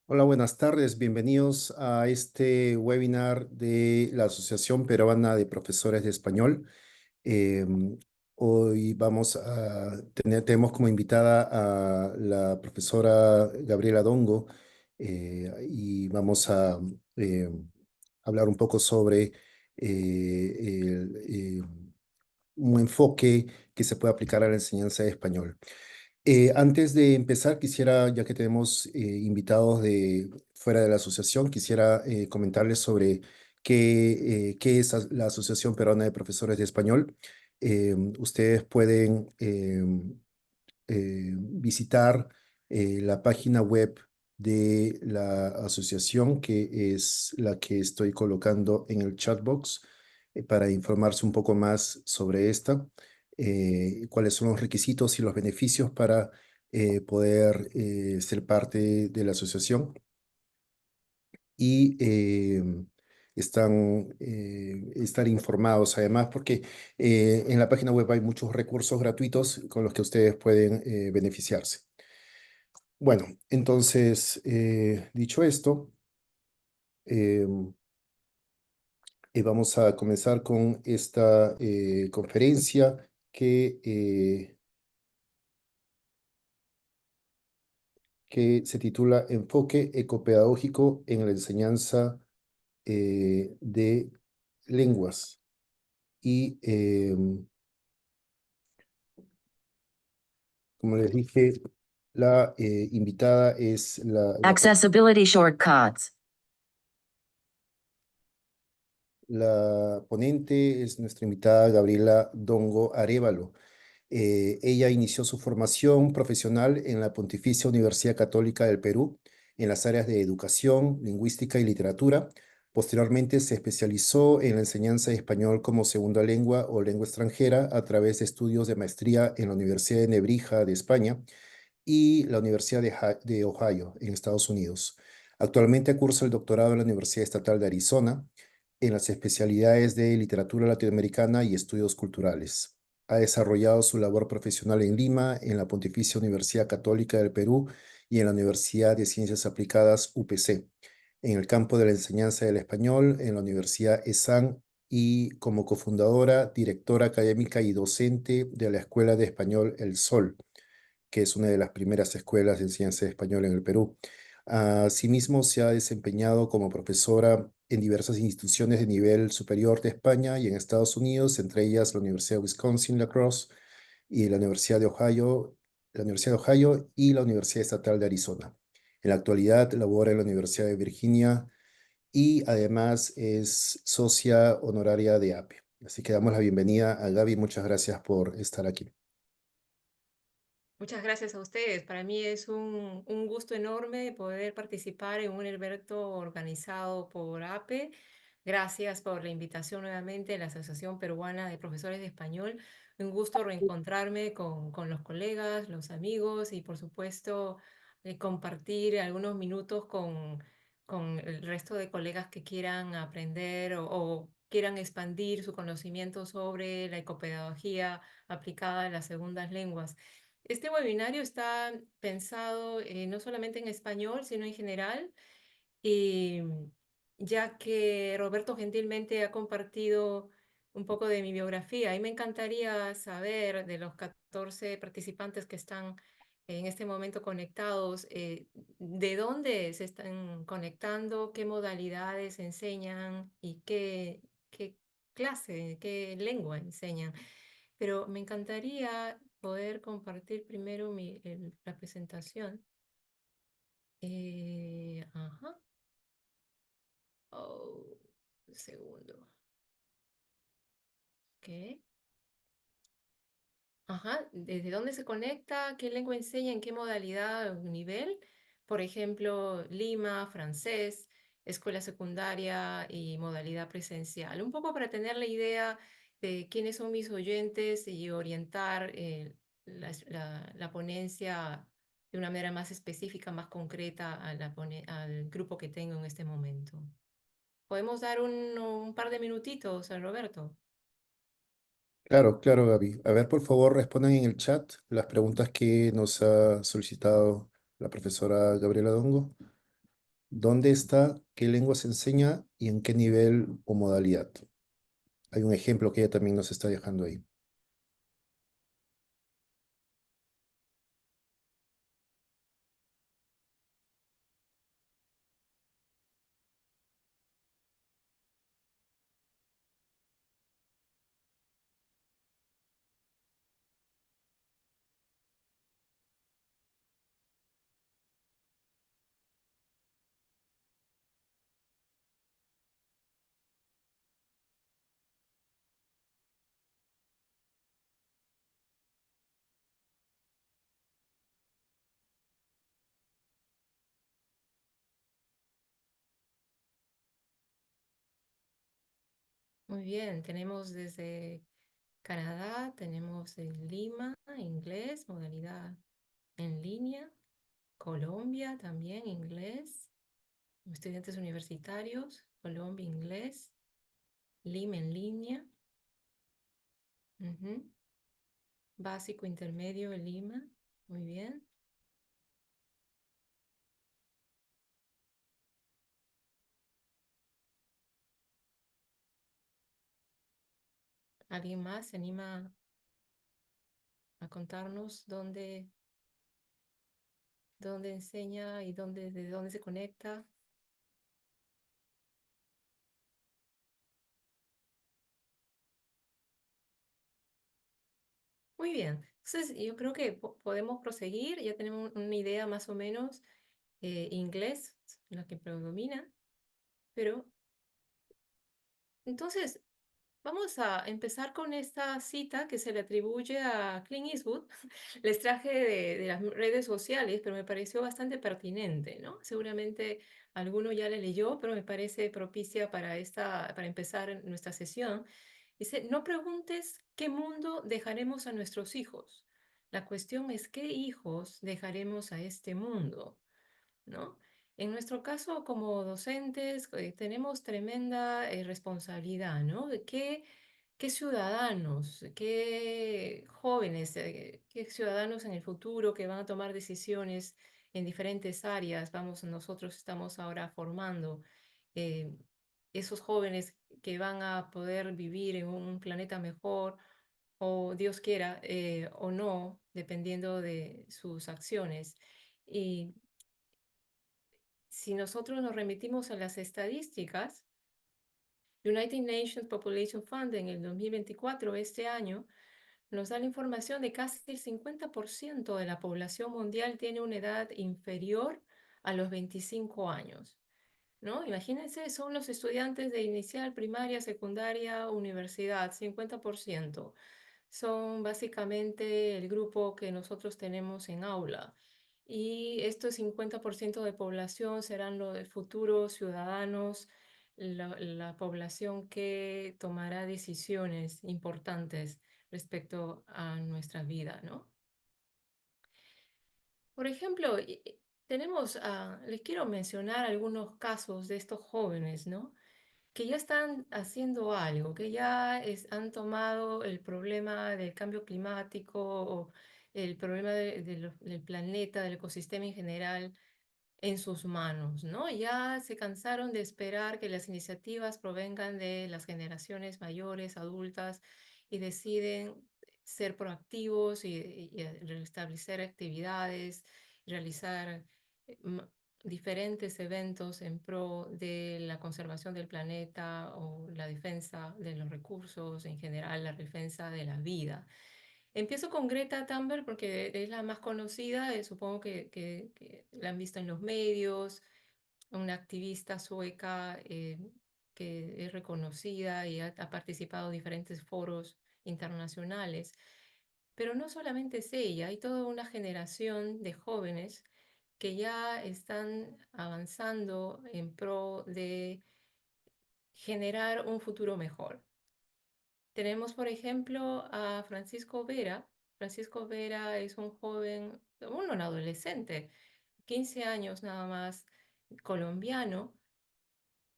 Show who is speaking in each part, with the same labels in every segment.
Speaker 1: Hola, buenas tardes. Bienvenidos a este webinar de la Asociación Peruana de Profesores de Español. Hoy tenemos como invitada a la profesora Gabriela Dongo y vamos a eh, hablar un poco sobre un enfoque que se puede aplicar a la enseñanza de español. Antes de empezar, quisiera, ya que tenemos invitados de fuera de la asociación, quisiera comentarles sobre qué es la Asociación Peruana de Profesores de Español. Ustedes pueden visitar la página web de la asociación, que es la que estoy colocando en el chat box, para informarse un poco más sobre esta, cuáles son los requisitos y los beneficios para poder ser parte de la asociación. Y estar informados además, porque en la página web hay muchos recursos gratuitos con los que ustedes pueden beneficiarse. Bueno, entonces, dicho esto, em, vamos a comenzar con esta conferencia que se titula Enfoque ecopedagógico en la enseñanza de lenguas. Y como les dije, la invitada es
Speaker 2: Accessibility shortcuts.
Speaker 1: la ponente, es nuestra invitada Gabriela Dongo Arévalo. Ella inició su formación profesional en la Pontificia Universidad Católica del Perú en las áreas de educación, lingüística y literatura. Posteriormente se especializó en la enseñanza de español como segunda lengua o lengua extranjera a través de estudios de maestría en la Universidad de Nebrija de España y la Universidad de Ohio en Estados Unidos. Actualmente cursa el doctorado en la Universidad Estatal de Arizona en las especialidades de literatura latinoamericana y estudios culturales. Ha desarrollado su labor profesional en Lima, en la Pontificia Universidad Católica del Perú y en la Universidad de Ciencias Aplicadas UPC, en el campo de la enseñanza del español, en la Universidad ESAN y como cofundadora, directora académica y docente de la Escuela de Español El Sol, que es una de las primeras escuelas de enseñanza de español en el Perú. Asimismo, se ha desempeñado como profesora en diversas instituciones de nivel superior de España y en Estados Unidos, entre ellas la Universidad de Wisconsin-La Crosse y la Universidad de Ohio y la Universidad Estatal de Arizona. En la actualidad labora en la Universidad de Virginia y además es socia honoraria de APE. Así que damos la bienvenida a Gaby. Muchas gracias por estar aquí.
Speaker 3: Muchas gracias a ustedes. Para mí es un gusto enorme poder participar en un evento organizado por APE. Gracias por la invitación nuevamente a la Asociación Peruana de Profesores de Español. Un gusto reencontrarme con los colegas, los amigos y por supuesto compartir algunos minutos con el resto de colegas que quieran aprender o quieran expandir su conocimiento sobre la ecopedagogía aplicada a las segundas lenguas. Este webinario está pensado no solamente en español, sino en general, y ya que Roberto gentilmente ha compartido un poco de mi biografía, y me encantaría saber de los 14 participantes que están en este momento conectados, de dónde se están conectando, qué modalidades enseñan y qué clase, qué lengua enseñan. Pero me encantaría poder compartir primero la presentación. Ajá. Oh, un segundo. Ok. Ajá. ¿Desde dónde se conecta? ¿Qué lengua enseña? ¿En qué modalidad o nivel? Por ejemplo, Lima, francés, escuela secundaria y modalidad presencial. Un poco para tener la idea de quiénes son mis oyentes y orientar la ponencia de una manera más específica, más concreta al grupo que tengo en este momento. ¿Podemos dar un par de minutitos a Roberto?
Speaker 1: Claro, claro, Gaby. A ver, por favor, respondan en el chat las preguntas que nos ha solicitado la profesora Gabriela Dongo. dónde está, qué lengua se enseña y en qué nivel o modalidad. Hay un ejemplo que ella también nos está dejando ahí.
Speaker 3: Muy bien, tenemos desde Canadá, tenemos en Lima, inglés, modalidad en línea. Colombia también, inglés. Estudiantes universitarios, Colombia, inglés. Lima en línea. Ujú. Básico, intermedio, en Lima. Muy bien. ¿Alguien más se anima a contarnos dónde enseña y de dónde se conecta? Muy bien. Entonces, yo creo que podemos proseguir. Ya tenemos una idea más o menos. Inglés, la que predomina. Pero entonces, vamos a empezar con esta cita que se le atribuye a Clint Eastwood. Les traje de las redes sociales, pero me pareció bastante pertinente, ¿no? Seguramente alguno ya le leyó, pero me parece propicia para empezar nuestra sesión. Dice, no preguntes qué mundo dejaremos a nuestros hijos. La cuestión es qué hijos dejaremos a este mundo, ¿no? En nuestro caso, como docentes, tenemos tremenda responsabilidad, ¿no? De qué ciudadanos, qué jóvenes, qué ciudadanos en el futuro que van a tomar decisiones en diferentes áreas. Vamos, nosotros estamos ahora formando eh, esos jóvenes que van a poder vivir en un planeta mejor, o Dios quiera, o no, dependiendo de sus acciones. Y si nosotros nos remitimos a las estadísticas, United Nations Population Fund en el 2024, este año, nos da la información de casi el 50% de la población mundial tiene una edad inferior a los 25 años, ¿no? Imagínense, son los estudiantes de inicial, primaria, secundaria, universidad, 50%. Son básicamente el grupo que nosotros tenemos en aula. Y estos 50% de población serán los futuros ciudadanos, la población que tomará decisiones importantes respecto a nuestra vida, ¿no? Por ejemplo, les quiero mencionar algunos casos de estos jóvenes, ¿no? Que ya están haciendo algo, que ya han tomado el problema del cambio climático o el problema del planeta, del ecosistema en general, en sus manos, ¿no? Ya se cansaron de esperar que las iniciativas provengan de las generaciones mayores, adultas, y deciden ser proactivos y restablecer actividades, realizar eh, ma- diferentes eventos en pro de la conservación del planeta o la defensa de los recursos, en general, la defensa de la vida. Empiezo con Greta Thunberg porque es la más conocida, supongo que la han visto en los medios, una activista sueca que es reconocida y ha participado en diferentes foros internacionales. Pero no solamente es ella, hay toda una generación de jóvenes que ya están avanzando en pro de generar un futuro mejor. Tenemos, por ejemplo, a Francisco Vera. Francisco Vera es un joven, un adolescente, 15 años nada más, colombiano,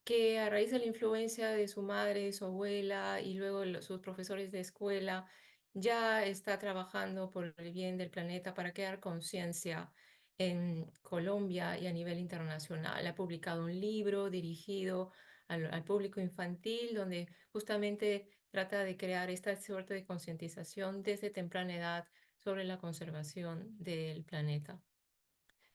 Speaker 3: que a raíz de la influencia de su madre, su abuela y luego sus profesores de escuela, ya está trabajando por el bien del planeta para crear conciencia en Colombia y a nivel internacional. Ha publicado un libro dirigido al público infantil donde justamente trata de crear esta suerte de concientización desde temprana edad sobre la conservación del planeta.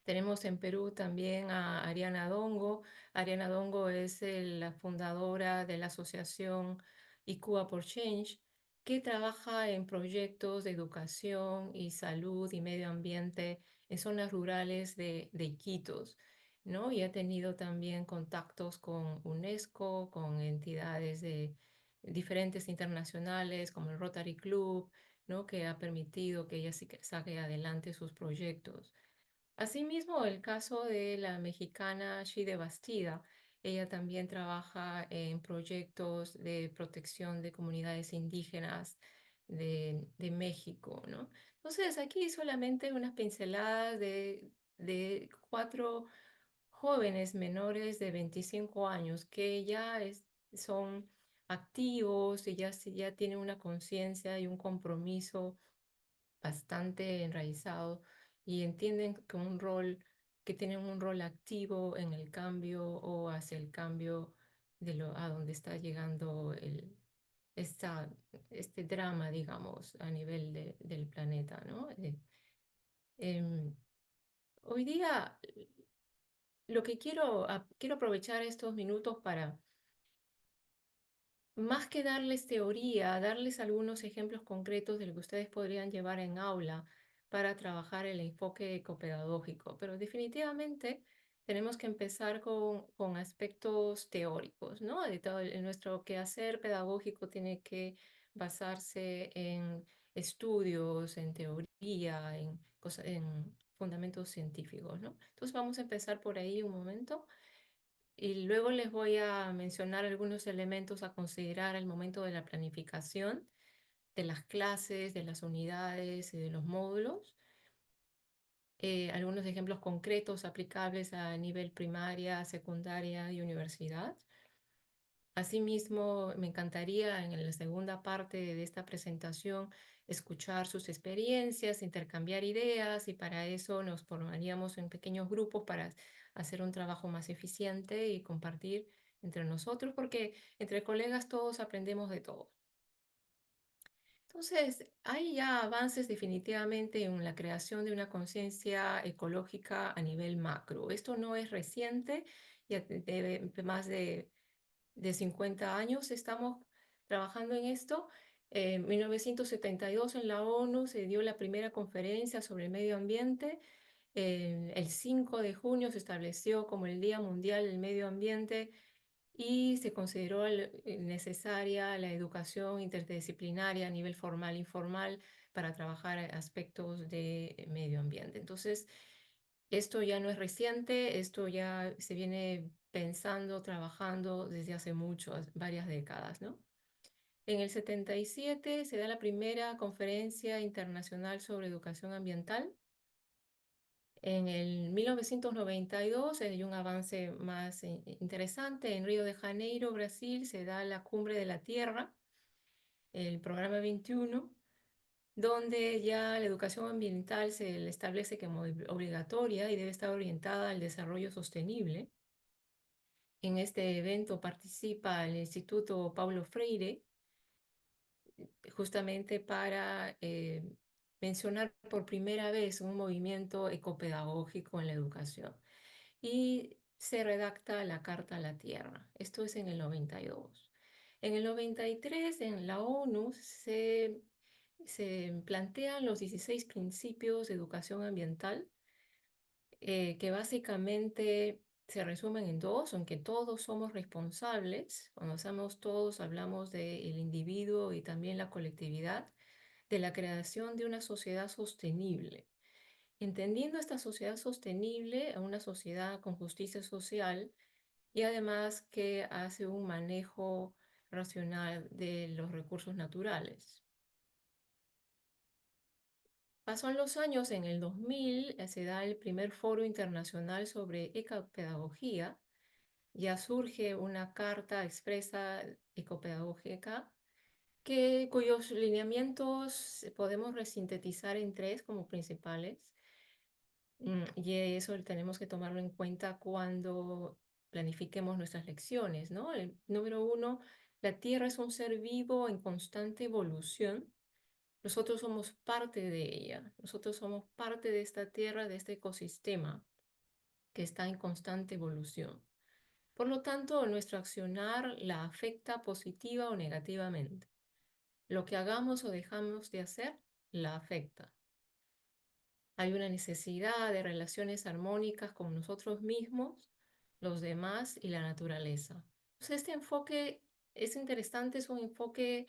Speaker 3: Tenemos en Perú también a Ariana Dongo. Ariana Dongo es la fundadora de la asociación ICUA por Change, que trabaja en proyectos de educación y salud y medio ambiente en zonas rurales de Iquitos, ¿no? Y ha tenido también contactos con UNESCO, con entidades de diferentes internacionales como el Rotary Club, ¿no? Que ha permitido que ella saque adelante sus proyectos. Asimismo, el caso de la mexicana Shide Bastida, ella también trabaja en proyectos de protección de comunidades indígenas de México, ¿no? Entonces, aquí solamente unas pinceladas de 4 jóvenes menores de 25 años que son activos y ya tienen una conciencia y un compromiso bastante enraizado y entienden que tienen un rol activo en el cambio o hacia el cambio a donde está llegando esta, este drama, digamos, a nivel del planeta, ¿no? Em, Hoy día lo que quiero aprovechar estos minutos para más que darles teoría, darles algunos ejemplos concretos de lo que ustedes podrían llevar en aula para trabajar el enfoque ecopedagógico. Pero definitivamente tenemos que empezar con aspectos teóricos, ¿no? Nuestro quehacer pedagógico tiene que basarse en estudios, en teoría, en fundamentos científicos, ¿no? Entonces vamos a empezar por ahí un momento. Y luego les voy a mencionar algunos elementos a considerar al momento de la planificación de las clases, de las unidades y de los módulos. Algunos ejemplos concretos aplicables a nivel primaria, secundaria y universidad. Asimismo, me encantaría en la segunda parte de esta presentación escuchar sus experiencias, intercambiar ideas y para eso nos formaríamos en pequeños grupos para hacer un trabajo más eficiente y compartir entre nosotros, porque entre colegas todos aprendemos de todo. Entonces, hay ya avances definitivamente en la creación de una conciencia ecológica a nivel macro. Esto no es reciente, ya de más de 50 años estamos trabajando en esto. En 1972 en la ONU se dio la primera conferencia sobre el medio ambiente. El 5 de junio se estableció como el Día Mundial del Medio Ambiente y se consideró necesaria la educación interdisciplinaria a nivel formal e informal para trabajar aspectos de medio ambiente. Entonces, esto ya no es reciente, esto ya se viene pensando, trabajando desde hace varias décadas, ¿no? En el 77 se da la primera conferencia internacional sobre educación ambiental. En el 1992 hay un avance más interesante. En Río de Janeiro, Brasil, se da la Cumbre de la Tierra, el programa 21, donde ya la educación ambiental se le establece como obligatoria y debe estar orientada al desarrollo sostenible. En este evento participa el Instituto Paulo Freire, justamente para mencionar por primera vez un movimiento ecopedagógico en la educación. Y se redacta la Carta a la Tierra. Esto es en el 92. En el 93, en la ONU, se plantean los 16 principios de educación ambiental, que básicamente se resumen en dos, aunque todos somos responsables. Cuando hacemos todos, hablamos del individuo y también la colectividad, de la creación de una sociedad sostenible. Entendiendo esta sociedad sostenible, a una sociedad con justicia social y además que hace un manejo racional de los recursos naturales. Pasan los años, en el 2000 se da el primer foro internacional sobre ecopedagogía, ya surge una carta expresa ecopedagógica cuyos lineamientos podemos resintetizar en tres como principales. Y eso tenemos que tomarlo en cuenta cuando planifiquemos nuestras lecciones, ¿no? El número uno, la Tierra es un ser vivo en constante evolución. Nosotros somos parte de ella. Nosotros somos parte de esta Tierra, de este ecosistema que está en constante evolución. Por lo tanto, nuestro accionar la afecta positiva o negativamente. Lo que hagamos o dejamos de hacer la afecta. Hay una necesidad de relaciones armónicas con nosotros mismos, los demás y la naturaleza. Entonces, este enfoque es interesante, es un enfoque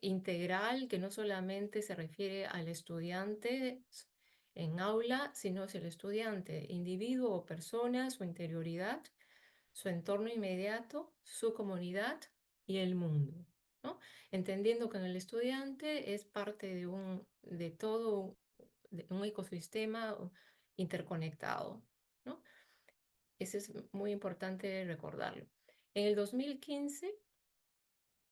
Speaker 3: integral que no solamente se refiere al estudiante en aula, sino hacia el estudiante, individuo o persona, su interioridad, su entorno inmediato, su comunidad y el mundo, ¿no? Entendiendo que en el estudiante es parte de todo de un ecosistema interconectado, ¿no? Eso es muy importante recordarlo. En el 2015,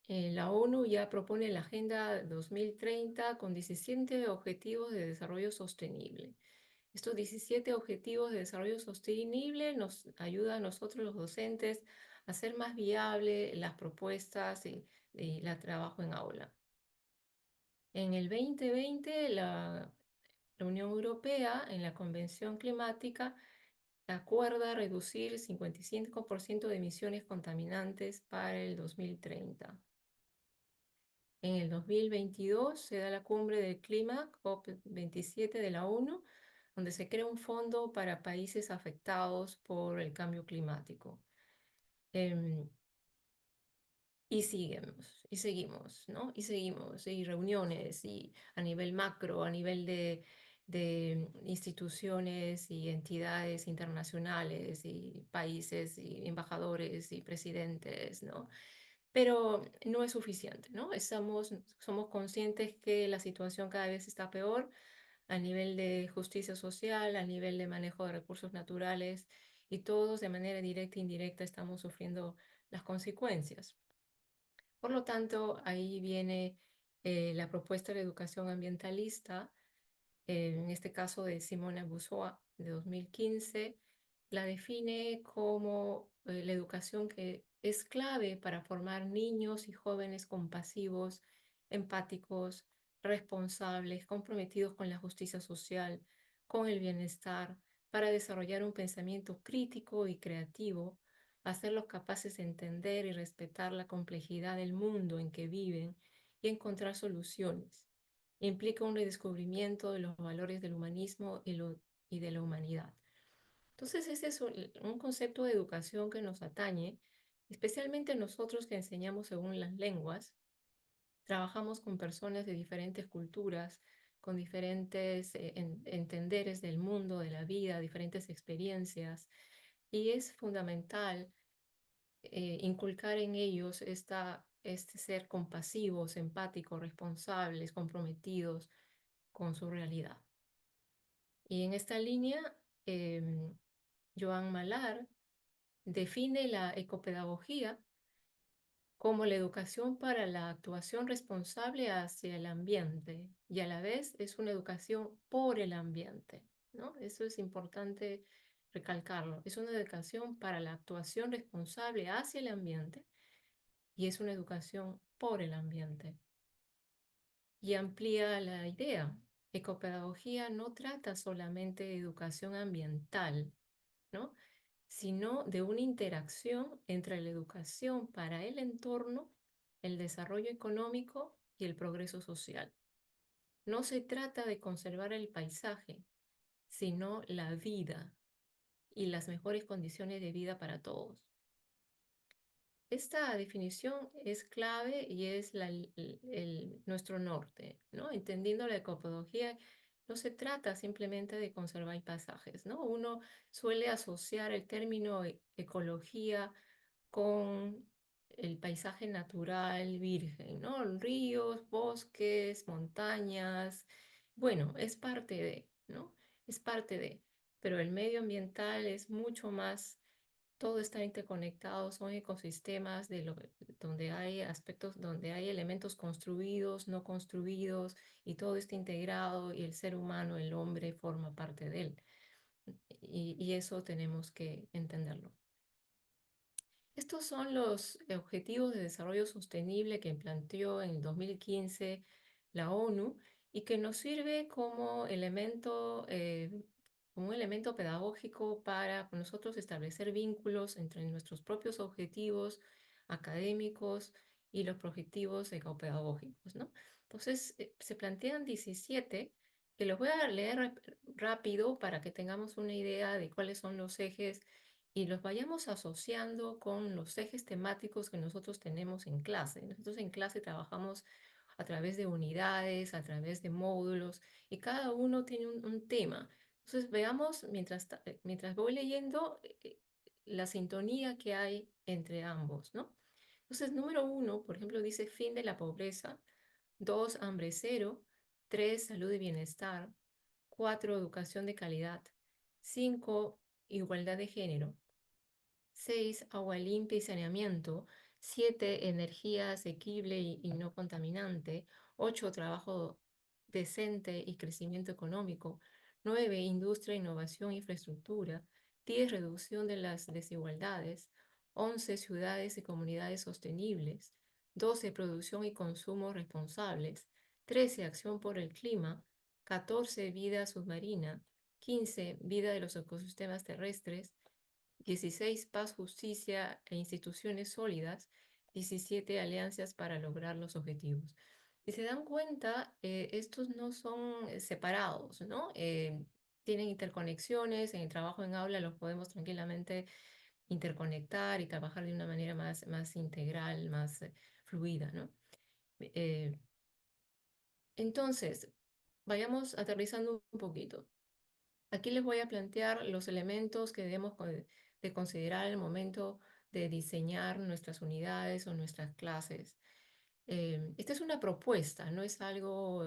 Speaker 3: la ONU ya propone la Agenda 2030 con 17 Objetivos de Desarrollo Sostenible. Estos 17 Objetivos de Desarrollo Sostenible nos ayudan a nosotros los docentes a hacer más viable las propuestas y el trabajo en aula. En el 2020, la Unión Europea, en la Convención Climática, acuerda reducir el 55% de emisiones contaminantes para el 2030. En el 2022 se da la cumbre del clima, COP27 de la ONU, donde se crea un fondo para países afectados por el cambio climático. Em, y seguimos, ¿no? Y seguimos, y reuniones, y a nivel macro, a nivel de instituciones y entidades internacionales, y países, y embajadores, y presidentes, ¿no? Pero no es suficiente, ¿no? Somos conscientes que la situación cada vez está peor a nivel de justicia social, a nivel de manejo de recursos naturales, y todos de manera directa e indirecta estamos sufriendo las consecuencias. Por lo tanto, ahí viene la propuesta de educación ambientalista, en este caso de Simona Bussoa, de 2015, la define como la educación que es clave para formar niños y jóvenes compasivos, empáticos, responsables, comprometidos con la justicia social, con el bienestar, para desarrollar un pensamiento crítico y creativo, hacerlos capaces de entender y respetar la complejidad del mundo en que viven y encontrar soluciones. Implica un redescubrimiento de los valores del humanismo y de la humanidad. Entonces, ese es un concepto de educación que nos atañe, especialmente nosotros que enseñamos según las lenguas. Trabajamos con personas de diferentes culturas, con diferentes entenderes del mundo, de la vida, diferentes experiencias, y es fundamental inculcar en ellos este ser compasivos, empáticos, responsables, comprometidos con su realidad. Y en esta línea, Joan Malar define la ecopedagogía como la educación para la actuación responsable hacia el ambiente y a la vez es una educación por el ambiente, ¿no? Eso es importante recalcarlo. Es una educación para la actuación responsable hacia el ambiente y es una educación por el ambiente. Y amplía la idea. Ecopedagogía no trata solamente de educación ambiental, ¿no? Sino de una interacción entre la educación para el entorno, el desarrollo económico y el progreso social. No se trata de conservar el paisaje, sino la vida y las mejores condiciones de vida para todos. Esta definición es clave y es nuestro norte, ¿no? Entendiendo la ecopedagogía, no se trata simplemente de conservar paisajes, ¿no? Uno suele asociar el término ecología con el paisaje natural virgen, ¿no? Ríos, bosques, montañas. Bueno, es parte de, ¿no? Es parte de, pero el medio ambiental es mucho más, todo está interconectado, son ecosistemas donde hay aspectos, donde hay elementos construidos, no construidos, y todo está integrado y el ser humano, el hombre, forma parte de él. y eso tenemos que entenderlo. Estos son los Objetivos de Desarrollo Sostenible que planteó en el 2015 la ONU y que nos sirve como un elemento pedagógico para nosotros establecer vínculos entre nuestros propios objetivos académicos y los objetivos ecopedagógicos, ¿no? Entonces, se plantean 17 que los voy a leer rápido para que tengamos una idea de cuáles son los ejes y los vayamos asociando con los ejes temáticos que nosotros tenemos en clase. Nosotros en clase trabajamos a través de unidades, a través de módulos, y cada uno tiene un tema. Entonces veamos, mientras voy leyendo, la sintonía que hay entre ambos, ¿no? Entonces, número 1, por ejemplo, dice fin de la pobreza; 2, hambre cero; 3, salud y bienestar; 4, educación de calidad; 5, igualdad de género; 6, agua limpia y saneamiento; 7, energía asequible y no contaminante; 8, trabajo decente y crecimiento económico; 9, industria, innovación e infraestructura; 10, reducción de las desigualdades; 11, ciudades y comunidades sostenibles; 12, producción y consumo responsables; 13, acción por el clima; 14, vida submarina; 15, vida de los ecosistemas terrestres; 16, paz, justicia e instituciones sólidas; 17, alianzas para lograr los objetivos. Si se dan cuenta, estos no son separados, ¿no? Tienen interconexiones. En el trabajo en aula los podemos tranquilamente interconectar y trabajar de una manera más integral, más fluida, ¿no? Eh, entonces, vayamos aterrizando un poquito. Aquí les voy a plantear los elementos que debemos de considerar al momento de diseñar nuestras unidades o nuestras clases. Esta es una propuesta, no es algo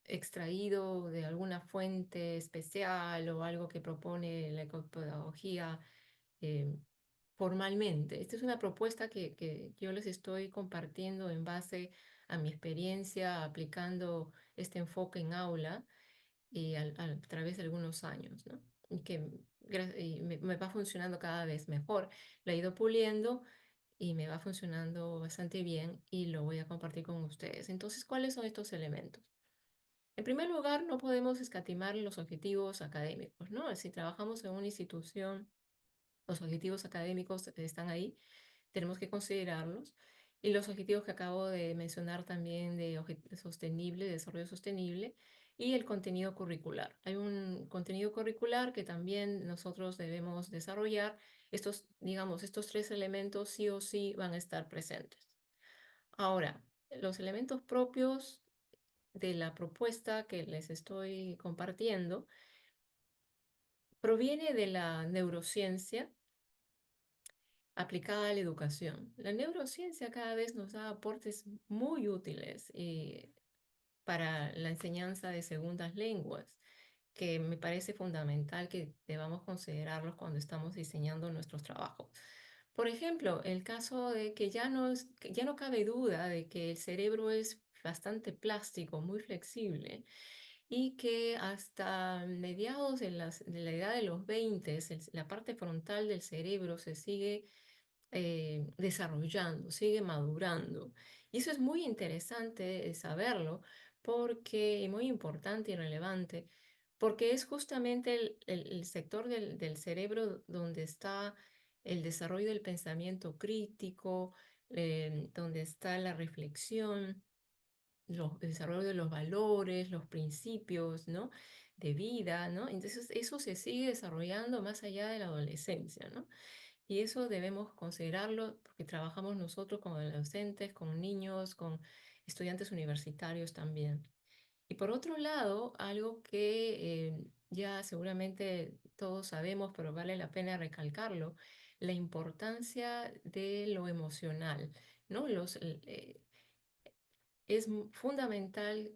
Speaker 3: extraído de alguna fuente especial o algo que propone la ecopedagogía eh, formalmente. Esta es una propuesta que yo les estoy compartiendo en base a mi experiencia aplicando este enfoque en aula y a través de algunos años, ¿no? Y que me va funcionando cada vez mejor. Lo he ido puliendo y me va funcionando bastante bien y lo voy a compartir con ustedes. Entonces, ¿cuáles son estos elementos? En primer lugar, no podemos escatimar los objetivos académicos, ¿no? Si trabajamos en una institución, los objetivos académicos están ahí, tenemos que considerarlos. Y los objetivos que acabo de mencionar también de sostenible, de desarrollo sostenible, y el contenido curricular. Hay un contenido curricular que también nosotros debemos desarrollar. Estos, digamos, estos tres elementos sí o sí van a estar presentes. Ahora, los elementos propios de la propuesta que les estoy compartiendo proviene de la neurociencia aplicada a la educación. La neurociencia cada vez nos da aportes muy útiles para la enseñanza de segundas lenguas, que me parece fundamental que debamos considerarlos cuando estamos diseñando nuestros trabajos. Por ejemplo, el caso de que ya no cabe duda de que el cerebro es bastante plástico, muy flexible, y que hasta mediados de la edad de los 20, la parte frontal del cerebro se sigue desarrollando, sigue madurando. Y eso es muy interesante saberlo porque, y muy importante y relevante, porque es justamente el sector del cerebro donde está el desarrollo del pensamiento crítico, donde está la reflexión, el desarrollo de los valores, los principios, ¿no? De vida, ¿no? Entonces eso se sigue desarrollando más allá de la adolescencia, ¿no? Y eso debemos considerarlo porque trabajamos nosotros con adolescentes, con niños, con estudiantes universitarios también. Y por otro lado, algo que ya seguramente todos sabemos, pero vale la pena recalcarlo, la importancia de lo emocional, ¿no? Es fundamental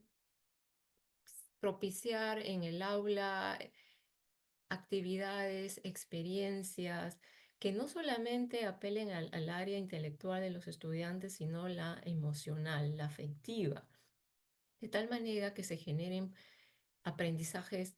Speaker 3: propiciar en el aula actividades, experiencias que no solamente apelen al área intelectual de los estudiantes, sino la emocional, la afectiva, de tal manera que se generen aprendizajes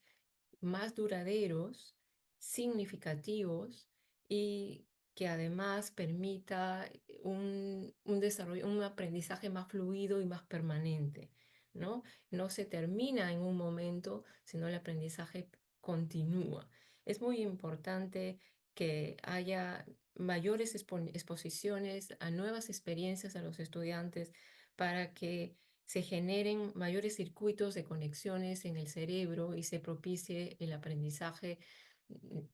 Speaker 3: más duraderos, significativos y que además permita un desarrollo, un aprendizaje más fluido y más permanente, ¿no? No se termina en un momento, sino el aprendizaje continúa. Es muy importante que haya mayores exposiciones a nuevas experiencias a los estudiantes para que se generen mayores circuitos de conexiones en el cerebro y se propicie el aprendizaje,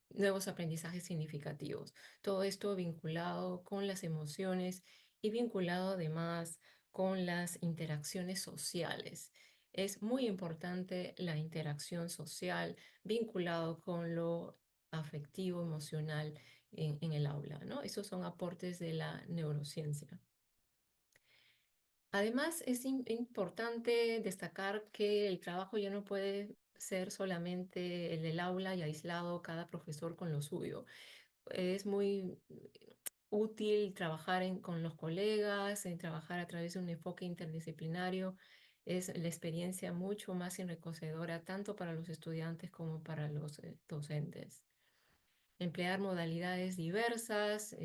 Speaker 3: nuevos aprendizajes significativos. Todo esto vinculado con las emociones y vinculado además con las interacciones sociales. Es muy importante la interacción social vinculado con lo afectivo, emocional en el aula, ¿no? Esos son aportes de la neurociencia. Además, es importante destacar que el trabajo ya no puede ser solamente el del aula y aislado cada profesor con lo suyo. Es muy útil trabajar con los colegas, en trabajar a través de un enfoque interdisciplinario. Es la experiencia mucho más enriquecedora tanto para los estudiantes como para los docentes. Emplear modalidades diversas.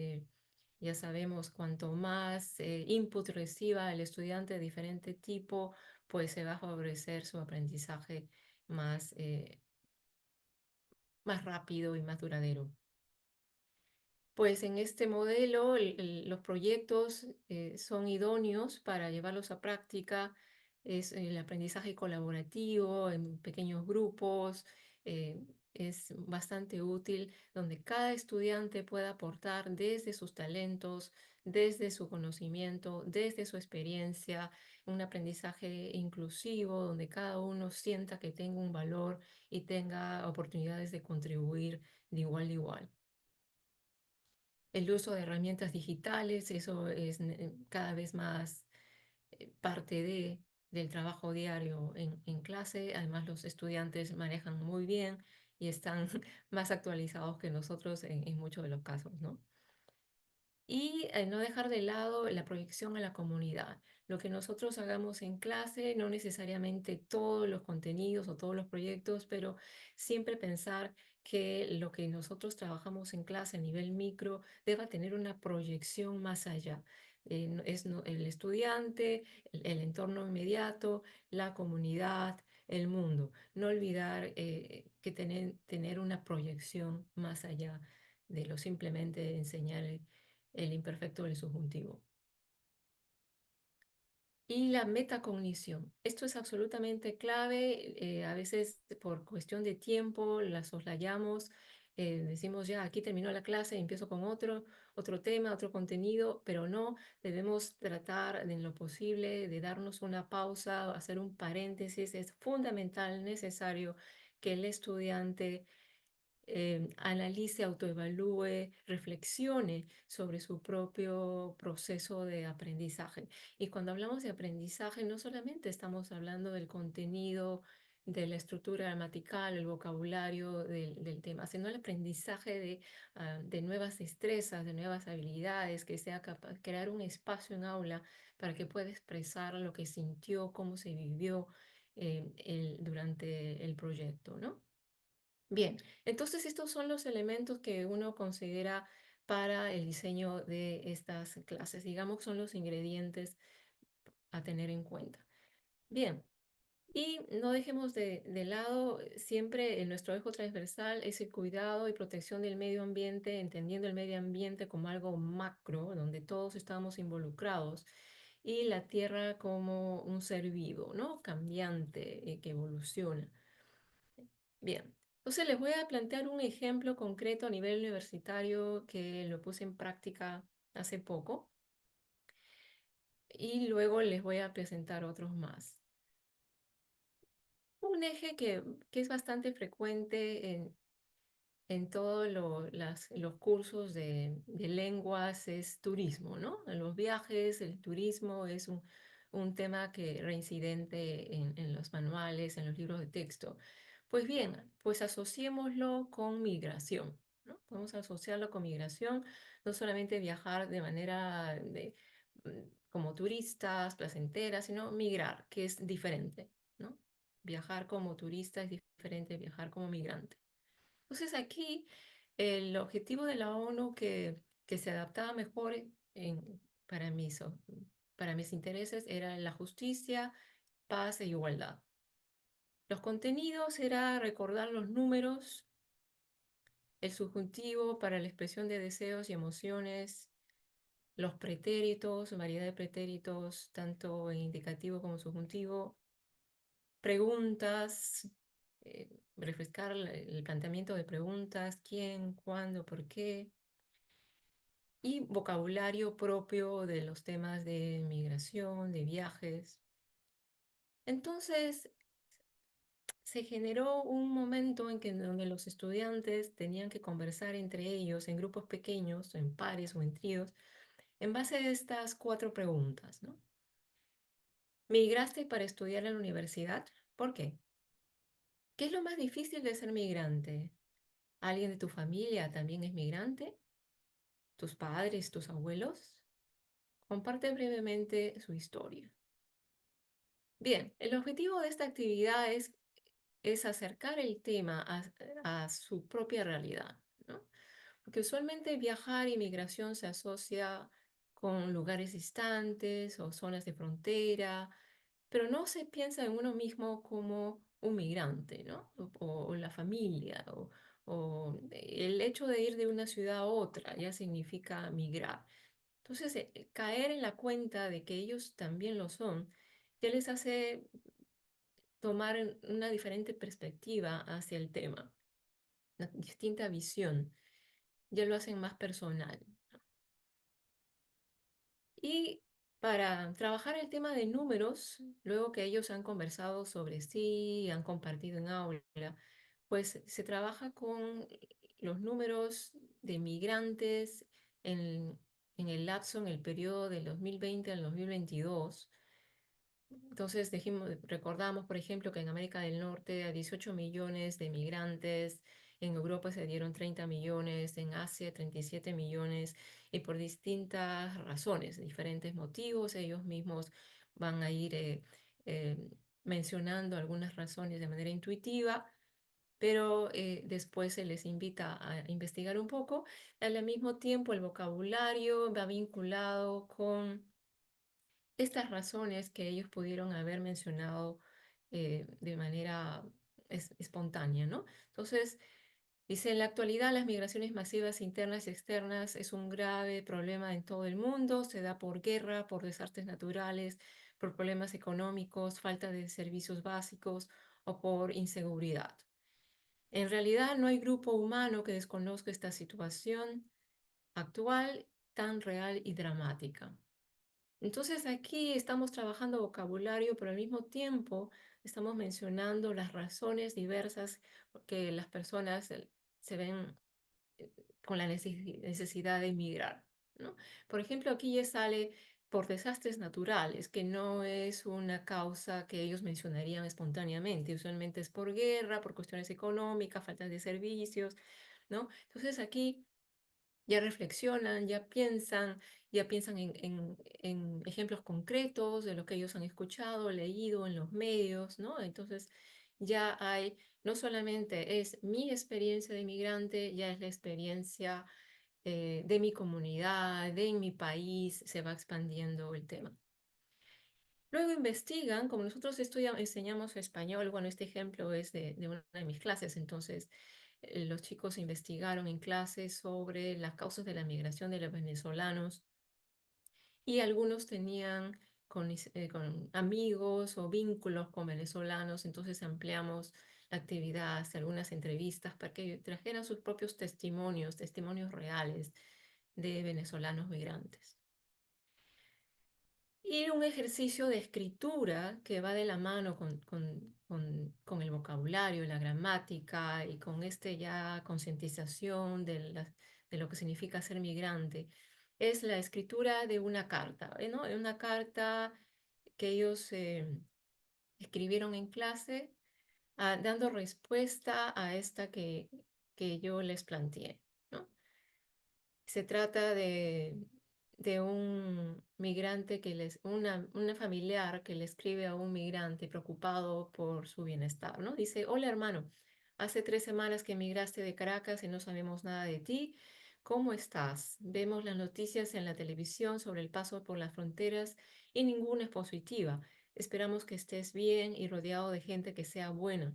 Speaker 3: Ya sabemos, cuanto más input reciba el estudiante de diferente tipo, pues se va a favorecer su aprendizaje más, más rápido y más duradero. Pues en este modelo los proyectos son idóneos para llevarlos a práctica. Es el aprendizaje colaborativo en pequeños grupos. eh, es bastante útil donde cada estudiante pueda aportar desde sus talentos, desde su conocimiento, desde su experiencia, un aprendizaje inclusivo donde cada uno sienta que tenga un valor y tenga oportunidades de contribuir de igual a igual. El uso de herramientas digitales, eso es cada vez más parte del trabajo diario en clase. Además, los estudiantes manejan muy bien y están más actualizados que nosotros en muchos de los casos, ¿no? Y no dejar de lado la proyección a la comunidad. Lo que nosotros hagamos en clase, no necesariamente todos los contenidos o todos los proyectos, pero siempre pensar que lo que nosotros trabajamos en clase a nivel micro deba tener una proyección más allá. El estudiante, el entorno inmediato, la comunidad, el mundo. No olvidar que tener una proyección más allá de lo simplemente enseñar el imperfecto del subjuntivo. Y la metacognición. Esto es absolutamente clave. A veces por cuestión de tiempo la soslayamos. Decimos ya, aquí terminó la clase, empiezo con otro tema, otro contenido, pero no, debemos tratar en lo posible de darnos una pausa, hacer un paréntesis. Es fundamental, necesario que el estudiante analice, autoevalúe, reflexione sobre su propio proceso de aprendizaje. Y cuando hablamos de aprendizaje, no solamente estamos hablando del contenido, de la estructura gramatical, el vocabulario del tema, sino el aprendizaje de nuevas destrezas, de nuevas habilidades, que sea capaz de crear un espacio en aula para que pueda expresar lo que sintió, cómo se vivió durante el proyecto, ¿no? Bien, entonces estos son los elementos que uno considera para el diseño de estas clases. Digamos, son los ingredientes a tener en cuenta. Bien, y no dejemos de lado siempre en nuestro eje transversal es el cuidado y protección del medio ambiente, entendiendo el medio ambiente como algo macro, donde todos estamos involucrados, y la tierra como un ser vivo, ¿no? Cambiante, que evoluciona. Bien, entonces les voy a plantear un ejemplo concreto a nivel universitario que lo puse en práctica hace poco y luego les voy a presentar otros más. Un eje que es bastante frecuente en todos los cursos de lenguas es turismo, ¿no? En los viajes, el turismo es un tema que reincidente en los manuales, en los libros de texto. Pues bien, pues asociémoslo con migración, ¿no? Podemos asociarlo con migración, no solamente viajar de manera mm, como turistas, placenteras, sino migrar, que es diferente, ¿no? viajar como turista es diferente de viajar como migrante. Entonces aquí el objetivo de la ONU que se adaptaba mejor para para mis intereses era la justicia, paz e igualdad. Los contenidos era recordar los números, el subjuntivo para la expresión de deseos y emociones, los pretéritos, variedad de pretéritos, tanto en indicativo como subjuntivo, preguntas, refrescar el planteamiento de preguntas, quién, cuándo, por qué, y vocabulario propio de los temas de migración, de viajes. Entonces, se generó un momento donde los estudiantes tenían que conversar entre ellos en grupos pequeños, en pares o en tríos, en base a estas 4 preguntas, ¿no? ¿Migraste para estudiar en la universidad? ¿Por qué? ¿Qué es lo más difícil de ser migrante? ¿Alguien de tu familia también es migrante? ¿Tus padres, tus abuelos? Comparte brevemente su historia. Bien, el objetivo de esta actividad es acercar el tema a su propia realidad, ¿no? Porque usualmente viajar y migración se asocia con lugares distantes o zonas de frontera, pero no se piensa en uno mismo como un migrante, ¿no? O la familia, o el hecho de ir de una ciudad a otra ya significa migrar. Entonces, caer en la cuenta de que ellos también lo son, ya les hace tomar una diferente perspectiva hacia el tema, una distinta visión, ya lo hacen más personal. Y para trabajar el tema de números, luego que ellos han conversado sobre sí, han compartido en aula, pues se trabaja con los números de migrantes en, en el lapso, en el periodo del 2020 al 2022. Entonces recordamos, por ejemplo, que en América del Norte hay 18 millones de migrantes, en Europa se dieron 30 millones, en Asia 37 millones, y por distintas razones, diferentes motivos, ellos mismos van a ir eh, mencionando algunas razones de manera intuitiva, pero después se les invita a investigar un poco. Al mismo tiempo, el vocabulario va vinculado con estas razones que ellos pudieron haber mencionado de manera espontánea, ¿no? Entonces, dice, en la actualidad las migraciones masivas internas y externas es un grave problema en todo el mundo, se da por guerra, por desastres naturales, por problemas económicos, falta de servicios básicos o por inseguridad. En realidad no hay grupo humano que desconozca esta situación actual tan real y dramática. Entonces aquí estamos trabajando vocabulario, pero al mismo tiempo estamos mencionando las razones diversas que las personas se ven con la necesidad de emigrar, ¿no? Por ejemplo, aquí ya sale por desastres naturales, que no es una causa que ellos mencionarían espontáneamente. Usualmente es por guerra, por cuestiones económicas, falta de servicios, ¿no? Entonces aquí ya reflexionan, ya piensan en ejemplos concretos de lo que ellos han escuchado, leído en los medios, ¿no? Entonces ya hay, no solamente es mi experiencia de migrante, ya es la experiencia de mi comunidad, de mi país, se va expandiendo el tema. Luego investigan, como nosotros enseñamos español, bueno, este ejemplo es de una de mis clases, entonces los chicos investigaron en clase sobre las causas de la migración de los venezolanos y algunos tenían con amigos o vínculos con venezolanos, entonces ampliamos la actividad hacia algunas entrevistas para que trajeran sus propios testimonios, testimonios reales de venezolanos migrantes. Y un ejercicio de escritura que va de la mano con el vocabulario, la gramática y con ya concientización de lo que significa ser migrante, es la escritura de una carta, ¿no? Una carta que ellos escribieron en clase, dando respuesta a esta que yo les planteé, ¿no? Se trata de un migrante una familiar que le escribe a un migrante preocupado por su bienestar, ¿no? Dice, hola hermano, hace 3 semanas que emigraste de Caracas y no sabemos nada de ti. ¿Cómo estás? Vemos las noticias en la televisión sobre el paso por las fronteras y ninguna es positiva. Esperamos que estés bien y rodeado de gente que sea buena.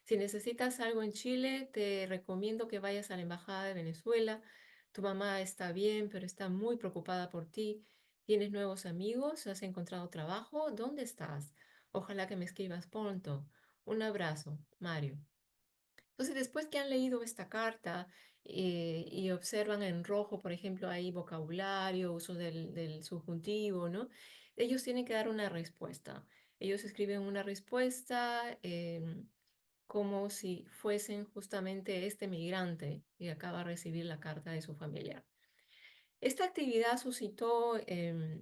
Speaker 3: Si necesitas algo en Chile, te recomiendo que vayas a la Embajada de Venezuela. Tu mamá está bien, pero está muy preocupada por ti. ¿Tienes nuevos amigos? ¿Has encontrado trabajo? ¿Dónde estás? Ojalá que me escribas pronto. Un abrazo, Mario. Entonces, después que han leído esta carta y observan en rojo, por ejemplo, ahí vocabulario, uso del subjuntivo, ¿no? Ellos tienen que dar una respuesta. Ellos escriben una respuesta. Como si fuesen justamente este migrante que acaba de recibir la carta de su familiar. Esta actividad suscitó eh,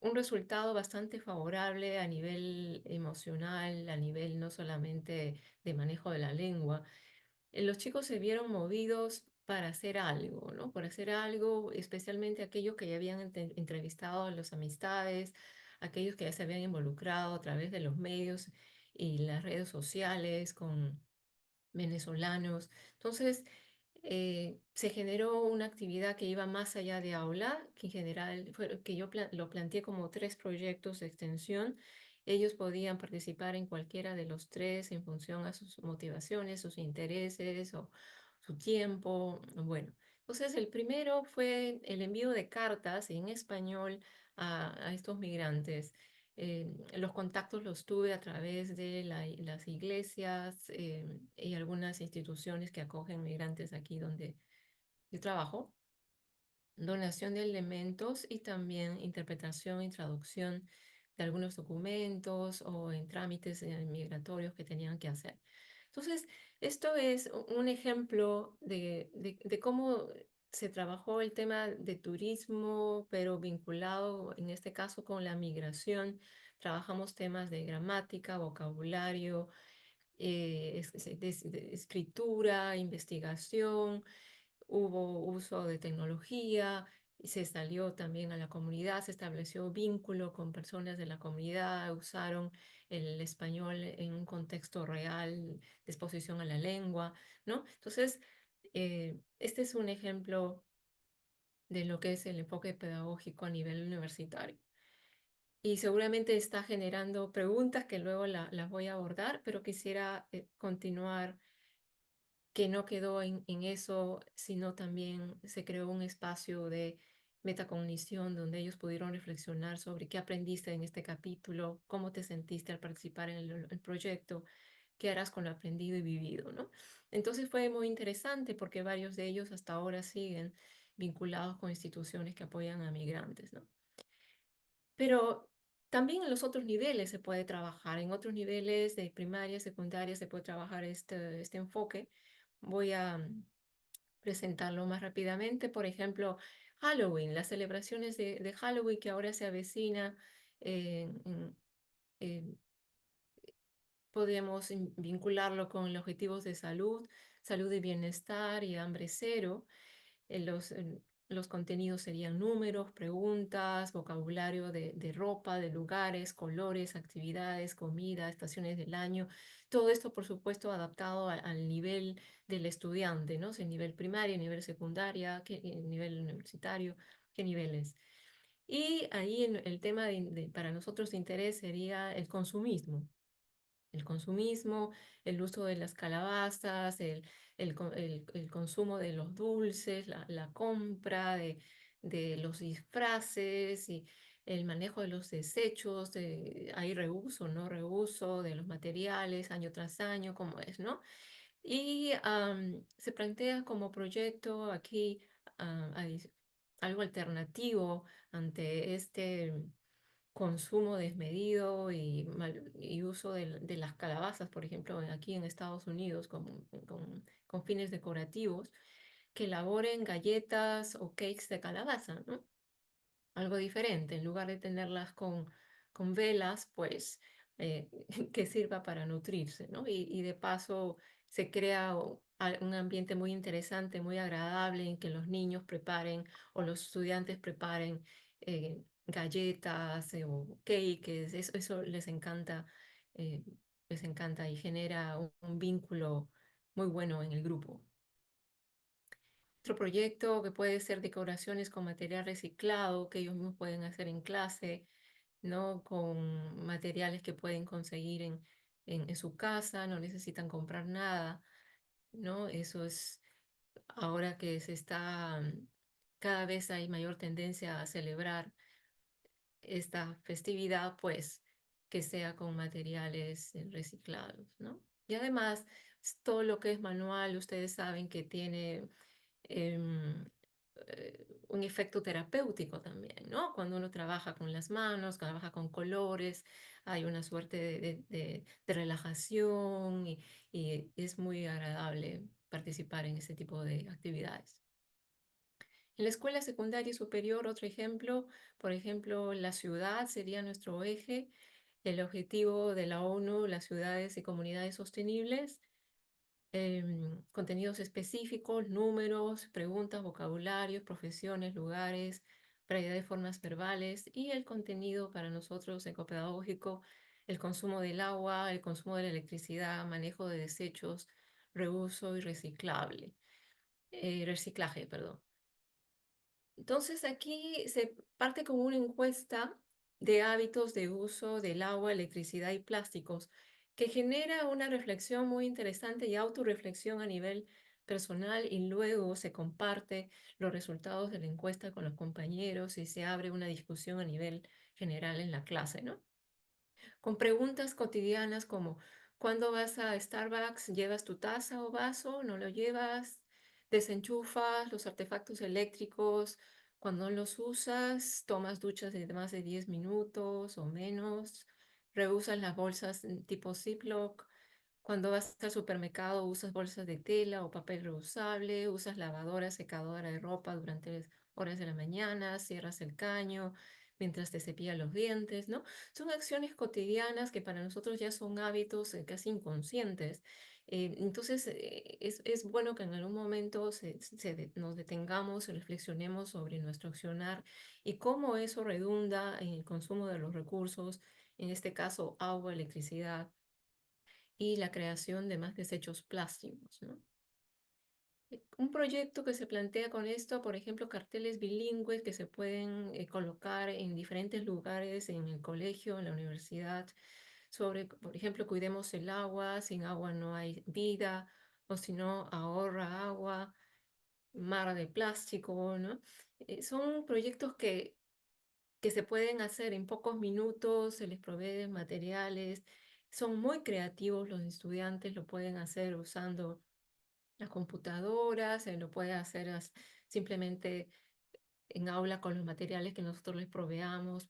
Speaker 3: un resultado bastante favorable a nivel emocional, a nivel no solamente de manejo de la lengua. Los chicos se vieron movidos para hacer algo, ¿no? Para hacer algo, especialmente aquellos que ya habían entrevistado a las amistades, aquellos que ya se habían involucrado a través de los medios y las redes sociales con venezolanos. Entonces, se generó una actividad que iba más allá de aula, que en general que yo lo planteé como 3 proyectos de extensión. Ellos podían participar en cualquiera de los 3 en función a sus motivaciones, sus intereses o su tiempo. Bueno, entonces el primero fue el envío de cartas en español a estos migrantes. Los contactos los tuve a través de las iglesias y algunas instituciones que acogen migrantes aquí donde yo trabajo, donación de elementos y también interpretación y traducción de algunos documentos o en trámites migratorios que tenían que hacer. Entonces, esto es un ejemplo de cómo se trabajó el tema de turismo, pero vinculado en este caso con la migración. Trabajamos temas de gramática, vocabulario, de escritura, investigación, hubo uso de tecnología, y se salió también a la comunidad, se estableció vínculo con personas de la comunidad, usaron el español en un contexto real de exposición a la lengua, ¿no? Entonces, este es un ejemplo de lo que es el enfoque pedagógico a nivel universitario. Y seguramente está generando preguntas que luego las voy a abordar, pero quisiera continuar que no quedó en eso, sino también se creó un espacio de metacognición donde ellos pudieron reflexionar sobre qué aprendiste en este capítulo, cómo te sentiste al participar en el proyecto, qué harás con lo aprendido y vivido, ¿no? Entonces fue muy interesante porque varios de ellos hasta ahora siguen vinculados con instituciones que apoyan a migrantes, ¿no? Pero también en los otros niveles se puede trabajar, en otros niveles de primaria, secundaria, se puede trabajar este enfoque. Voy a presentarlo más rápidamente. Por ejemplo, Halloween, las celebraciones de Halloween que ahora se avecina. eh, en- eh, Podemos vincularlo con los objetivos de salud, salud y bienestar y hambre cero. Los contenidos serían números, preguntas, vocabulario de ropa, de lugares, colores, actividades, comida, estaciones del año. Todo esto, por supuesto, adaptado al nivel del estudiante, ¿no? Si el nivel primario, nivel secundaria, nivel universitario, qué niveles. Y ahí el tema para nosotros de interés sería el consumismo, el uso de las calabazas, el consumo de los dulces, la compra de los disfraces y el manejo de los desechos, hay reuso, ¿no? Reuso de los materiales año tras año, como es, ¿no? Y se plantea como proyecto aquí algo alternativo ante este consumo desmedido y uso de las calabazas, por ejemplo, aquí en Estados Unidos, con fines decorativos, que elaboren galletas o cakes de calabaza, ¿no? Algo diferente, en lugar de tenerlas con velas, pues que sirva para nutrirse, ¿no? Y de paso se crea un ambiente muy interesante, muy agradable en que los niños preparen o los estudiantes preparen galletas o cakes, eso eh, les encanta y genera un vínculo muy bueno en el grupo. Otro proyecto que puede ser decoraciones con material reciclado que ellos mismos pueden hacer en clase, ¿no? Con materiales que pueden conseguir en su casa, no necesitan comprar nada, ¿no? Eso es ahora que cada vez hay mayor tendencia a celebrar esta festividad, pues que sea con materiales reciclados, ¿no? Y además, todo lo que es manual, ustedes saben que tiene em, un efecto terapéutico también, ¿no? Cuando uno trabaja con las manos, trabaja con colores, hay una suerte de relajación y es muy agradable participar en ese tipo de actividades. En la escuela secundaria y superior, otro ejemplo, por ejemplo, la ciudad sería nuestro eje, el objetivo de la ONU, las ciudades y comunidades sostenibles, contenidos específicos, números, preguntas, vocabularios, profesiones, lugares, variedad de formas verbales y el contenido para nosotros ecopedagógico, el consumo del agua, el consumo de la electricidad, manejo de desechos, reuso y reciclaje, perdón. Entonces aquí se parte con una encuesta de hábitos de uso del agua, electricidad y plásticos que genera una reflexión muy interesante y autorreflexión a nivel personal y luego se comparte los resultados de la encuesta con los compañeros y se abre una discusión a nivel general en la clase, ¿no? Con preguntas cotidianas como ¿cuándo vas a Starbucks? ¿Llevas tu taza o vaso? ¿No lo llevas? ¿Desenchufas los artefactos eléctricos? Cuando los usas, tomas duchas de más de 10 minutos o menos. Reusas las bolsas tipo Ziploc. Cuando vas al supermercado, usas bolsas de tela o papel reusable. Usas lavadora, secadora de ropa durante las horas de la mañana. Cierras el caño mientras te cepillas los dientes, ¿no? Son acciones cotidianas que para nosotros ya son hábitos casi inconscientes. Entonces, es bueno que en algún momento nos detengamos y reflexionemos sobre nuestro accionar y cómo eso redunda en el consumo de los recursos, en este caso agua, electricidad y la creación de más desechos plásticos, ¿no? Un proyecto que se plantea con esto, por ejemplo, carteles bilingües que se pueden colocar en diferentes lugares en el colegio, en la universidad, sobre, por ejemplo, cuidemos el agua, sin agua no hay vida, o si no, ahorra agua, mar de plástico, ¿no? Son proyectos que se pueden hacer en pocos minutos, se les provee de materiales, son muy creativos los estudiantes, lo pueden hacer usando las computadoras, se lo puede hacer simplemente en aula con los materiales que nosotros les proveamos,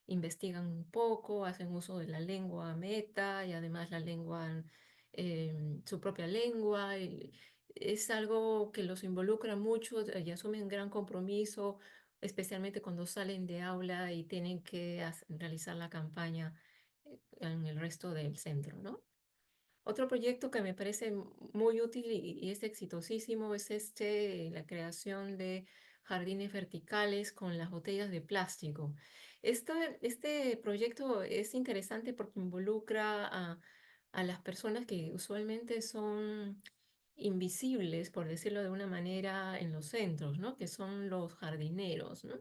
Speaker 3: investigan un poco, hacen uso de la lengua meta y además la lengua, su propia lengua. Y es algo que los involucra mucho y asumen gran compromiso, especialmente cuando salen de aula y tienen que realizar la campaña en el resto del centro, ¿no? Otro proyecto que me parece muy útil y es exitosísimo es la creación de jardines verticales con las botellas de plástico. Este proyecto es interesante porque involucra a las personas que usualmente son invisibles, por decirlo de una manera, en los centros, ¿no? Que son los jardineros, ¿no?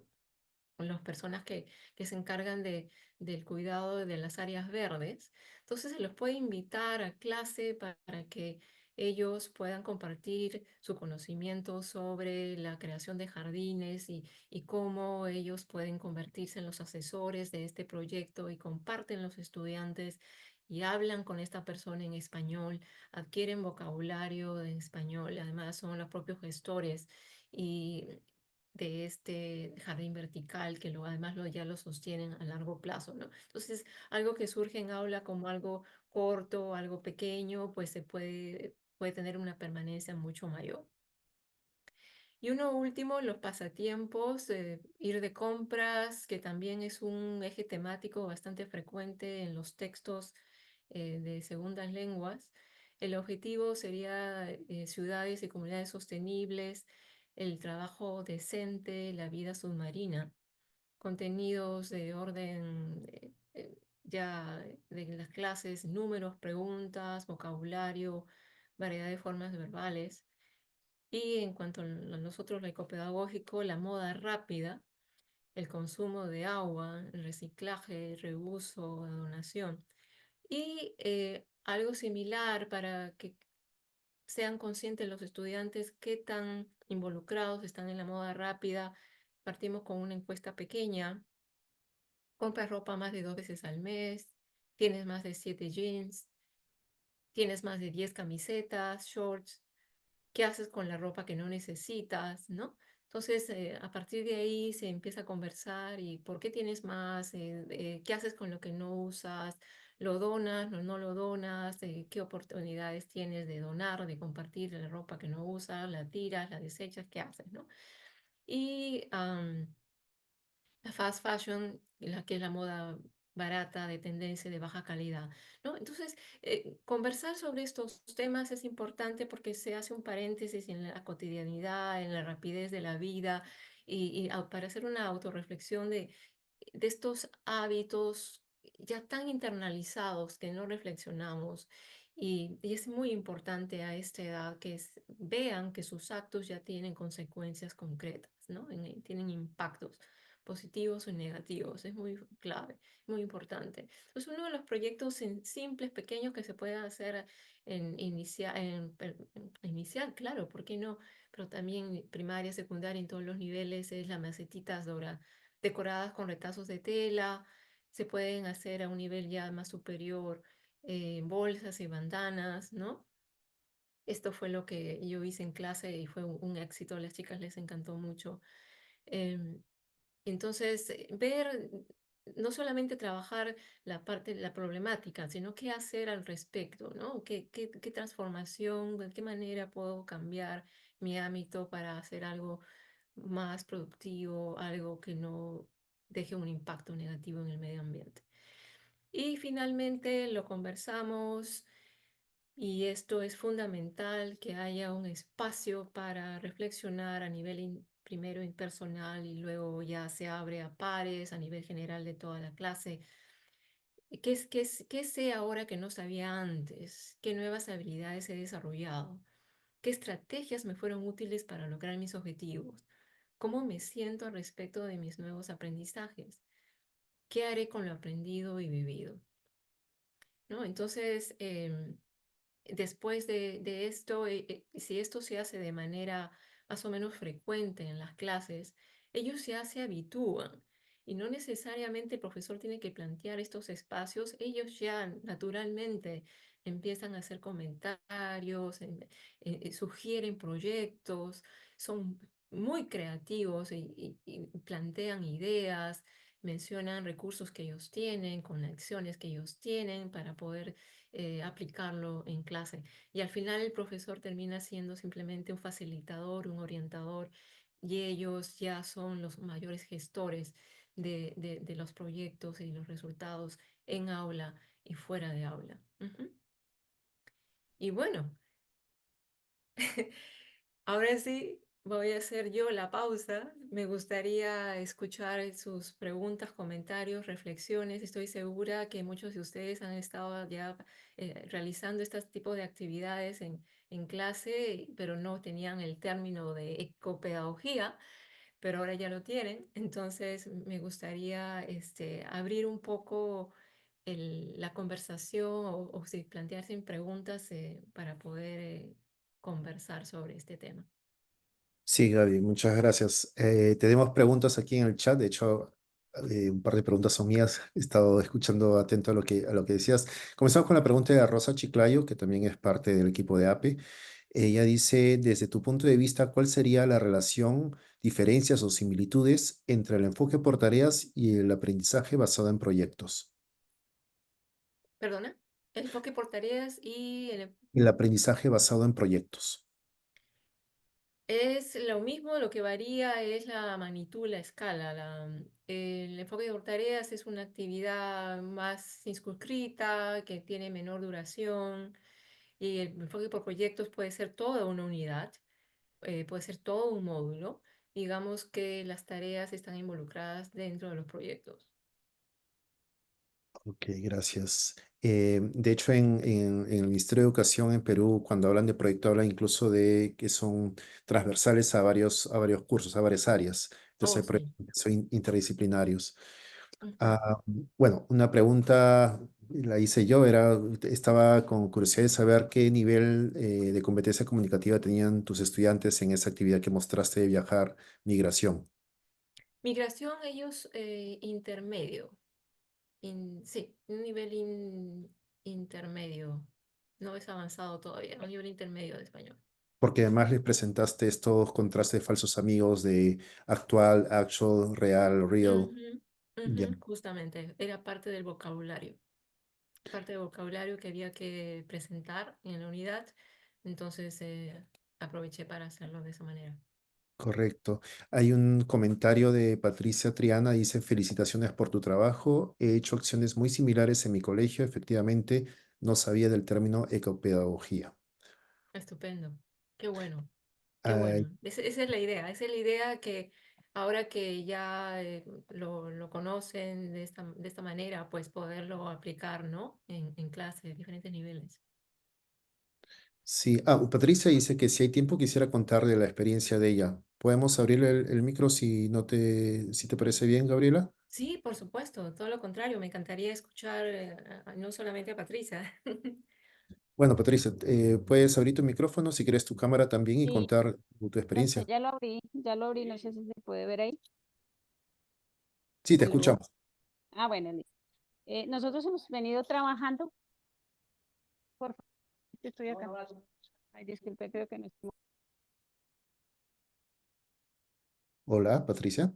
Speaker 3: Las personas que se encargan del cuidado de las áreas verdes. Entonces se los puede invitar a clase para que ellos puedan compartir su conocimiento sobre la creación de jardines y cómo ellos pueden convertirse en los asesores de este proyecto y comparten los estudiantes y hablan con esta persona en español, adquieren vocabulario en español, además son los propios gestores y de este jardín vertical que además ya lo sostienen a largo plazo, ¿no? Entonces, algo que surge en aula como algo corto, algo pequeño, pues puede tener una permanencia mucho mayor. Y uno último, los pasatiempos, ir de compras, que también es un eje temático bastante frecuente en los textos de segundas lenguas. El objetivo sería ciudades y comunidades sostenibles, el trabajo decente, la vida submarina, contenidos de orden ya de las clases, números, preguntas, vocabulario, variedad de formas verbales. Y en cuanto a nosotros, lo ecopedagógico, la moda rápida, el consumo de agua, el reciclaje, el reuso, la donación. Y algo similar para que sean conscientes los estudiantes qué tan involucrados están en la moda rápida. Partimos con una encuesta pequeña. ¿Compras ropa más de 2 veces al mes? ¿Tienes más de 7 jeans? ¿Tienes más de 10 camisetas, shorts? ¿Qué haces con la ropa que no necesitas, no? Entonces, a partir de ahí se empieza a conversar y por qué tienes más, qué haces con lo que no usas, lo donas, no lo donas, qué oportunidades tienes de donar, de compartir la ropa que no usas, la tiras, la desechas, qué haces, ¿no? Y la fast fashion, la que es la moda barata, de tendencia, de baja calidad, ¿no? Entonces, conversar sobre estos temas es importante porque se hace un paréntesis en la cotidianidad, en la rapidez de la vida para hacer una autorreflexión de estos hábitos ya tan internalizados que no reflexionamos. Y es muy importante a esta edad que vean que sus actos ya tienen consecuencias concretas, ¿no? Tienen impactos positivos o negativos. Es muy clave, muy importante. Entonces, uno de los proyectos simples, pequeños que se puede hacer inicial, claro, ¿por qué no? Pero también primaria, secundaria, en todos los niveles, es las macetitas decoradas con retazos de tela. Se pueden hacer a un nivel ya más superior bolsas y bandanas, ¿no? Esto fue lo que yo hice en clase y fue un éxito. A las chicas les encantó mucho. Em, entonces, ver, no solamente trabajar la parte de la problemática, sino qué hacer al respecto, ¿no? ¿Qué transformación, de qué manera puedo cambiar mi ámbito para hacer algo más productivo, algo que no deje un impacto negativo en el medio ambiente? Y finalmente lo conversamos y esto es fundamental, que haya un espacio para reflexionar a nivel primero impersonal y luego ya se abre a pares a nivel general de toda la clase. ¿Qué sé ahora que no sabía antes? ¿Qué nuevas habilidades he desarrollado? ¿Qué estrategias me fueron útiles para lograr mis objetivos? ¿Cómo me siento al respecto de mis nuevos aprendizajes? ¿Qué haré con lo aprendido y vivido? ¿No? Entonces, después de esto, si esto se hace de manera más o menos frecuente en las clases, ellos ya se habitúan y no necesariamente el profesor tiene que plantear estos espacios, ellos ya naturalmente empiezan a hacer comentarios, sugieren proyectos, son muy creativos y plantean ideas, mencionan recursos que ellos tienen, conexiones que ellos tienen para poder aplicarlo en clase. Y al final el profesor termina siendo simplemente un facilitador, un orientador, y ellos ya son los mayores gestores de los proyectos y los resultados en aula y fuera de aula. Ujú. Y bueno, ahora sí, voy a hacer yo la pausa. Me gustaría escuchar sus preguntas, comentarios, reflexiones. Estoy segura que muchos de ustedes han estado ya realizando este tipo de actividades en clase, pero no tenían el término de ecopedagogía, pero ahora ya lo tienen. Entonces, me gustaría abrir un poco la conversación o si plantearse en preguntas para poder conversar sobre este tema.
Speaker 1: Sí, Gaby, muchas gracias. Tenemos preguntas aquí en el chat. De hecho, un par de preguntas son mías. He estado escuchando atento a lo que decías. Comenzamos con la pregunta de Rosa Chiclayo, que también es parte del equipo de APE. Ella dice, desde tu punto de vista, ¿cuál sería la relación, diferencias o similitudes entre el enfoque por tareas y el aprendizaje basado en proyectos?
Speaker 3: Perdona, el enfoque por tareas y
Speaker 1: El aprendizaje basado en proyectos.
Speaker 3: es lo mismo, lo que varía es la magnitud, la escala. El enfoque por tareas es una actividad más circunscrita, que tiene menor duración, Y el enfoque por proyectos puede ser toda una unidad, puede ser todo un módulo. Digamos que las tareas están involucradas dentro de los proyectos.
Speaker 1: Ok, gracias. De hecho, en el Ministerio de Educación en Perú, cuando hablan de proyecto, hablan incluso de que son transversales a varios cursos, a varias áreas. Entonces,
Speaker 3: Oh,
Speaker 1: hay
Speaker 3: sí.
Speaker 1: proyectos que son interdisciplinarios.
Speaker 3: Ujú.
Speaker 1: Ah, bueno, una pregunta la hice yo, estaba con curiosidad de saber qué nivel de competencia comunicativa tenían tus estudiantes en esa actividad que mostraste de viajar, migración.
Speaker 3: Migración, ellos intermedio. Sí, un nivel intermedio. No es avanzado todavía, un nivel intermedio de español.
Speaker 1: Porque además les presentaste estos contrastes de falsos amigos de actual, actual, real, real.
Speaker 3: Ujú,
Speaker 1: Ya,
Speaker 3: justamente, era parte del vocabulario que había que presentar en la unidad, entonces aproveché para hacerlo de esa manera.
Speaker 1: correcto. Hay un comentario de Patricia Triana, dice, felicitaciones por tu trabajo. He hecho acciones muy similares en mi colegio. Efectivamente, no sabía del término ecopedagogía.
Speaker 3: Estupendo, qué bueno, qué
Speaker 1: Ay,
Speaker 3: bueno. Esa es la idea, esa es la idea que ahora que ya lo conocen de esta manera, pues poderlo aplicar, ¿no? En clase, diferentes niveles.
Speaker 1: sí, Patricia dice que si hay tiempo quisiera contar de la experiencia de ella. ¿Podemos abrirle el micro si si te parece bien, Gabriela?
Speaker 3: Sí, por supuesto, todo lo contrario, me encantaría escuchar no solamente a Patricia.
Speaker 1: Bueno, Patricia, puedes abrir tu micrófono si quieres tu cámara también y
Speaker 4: Sí,
Speaker 1: contar tu
Speaker 4: no sé,
Speaker 1: experiencia.
Speaker 4: ya lo abrí, no sé si se puede ver ahí.
Speaker 1: Sí, te
Speaker 4: Aló.
Speaker 1: escuchamos.
Speaker 4: Ah, bueno, listo. Nosotros hemos venido trabajando, por favor, estoy acá. Ay, disculpe, creo que no estoy.
Speaker 1: Hola, Patricia.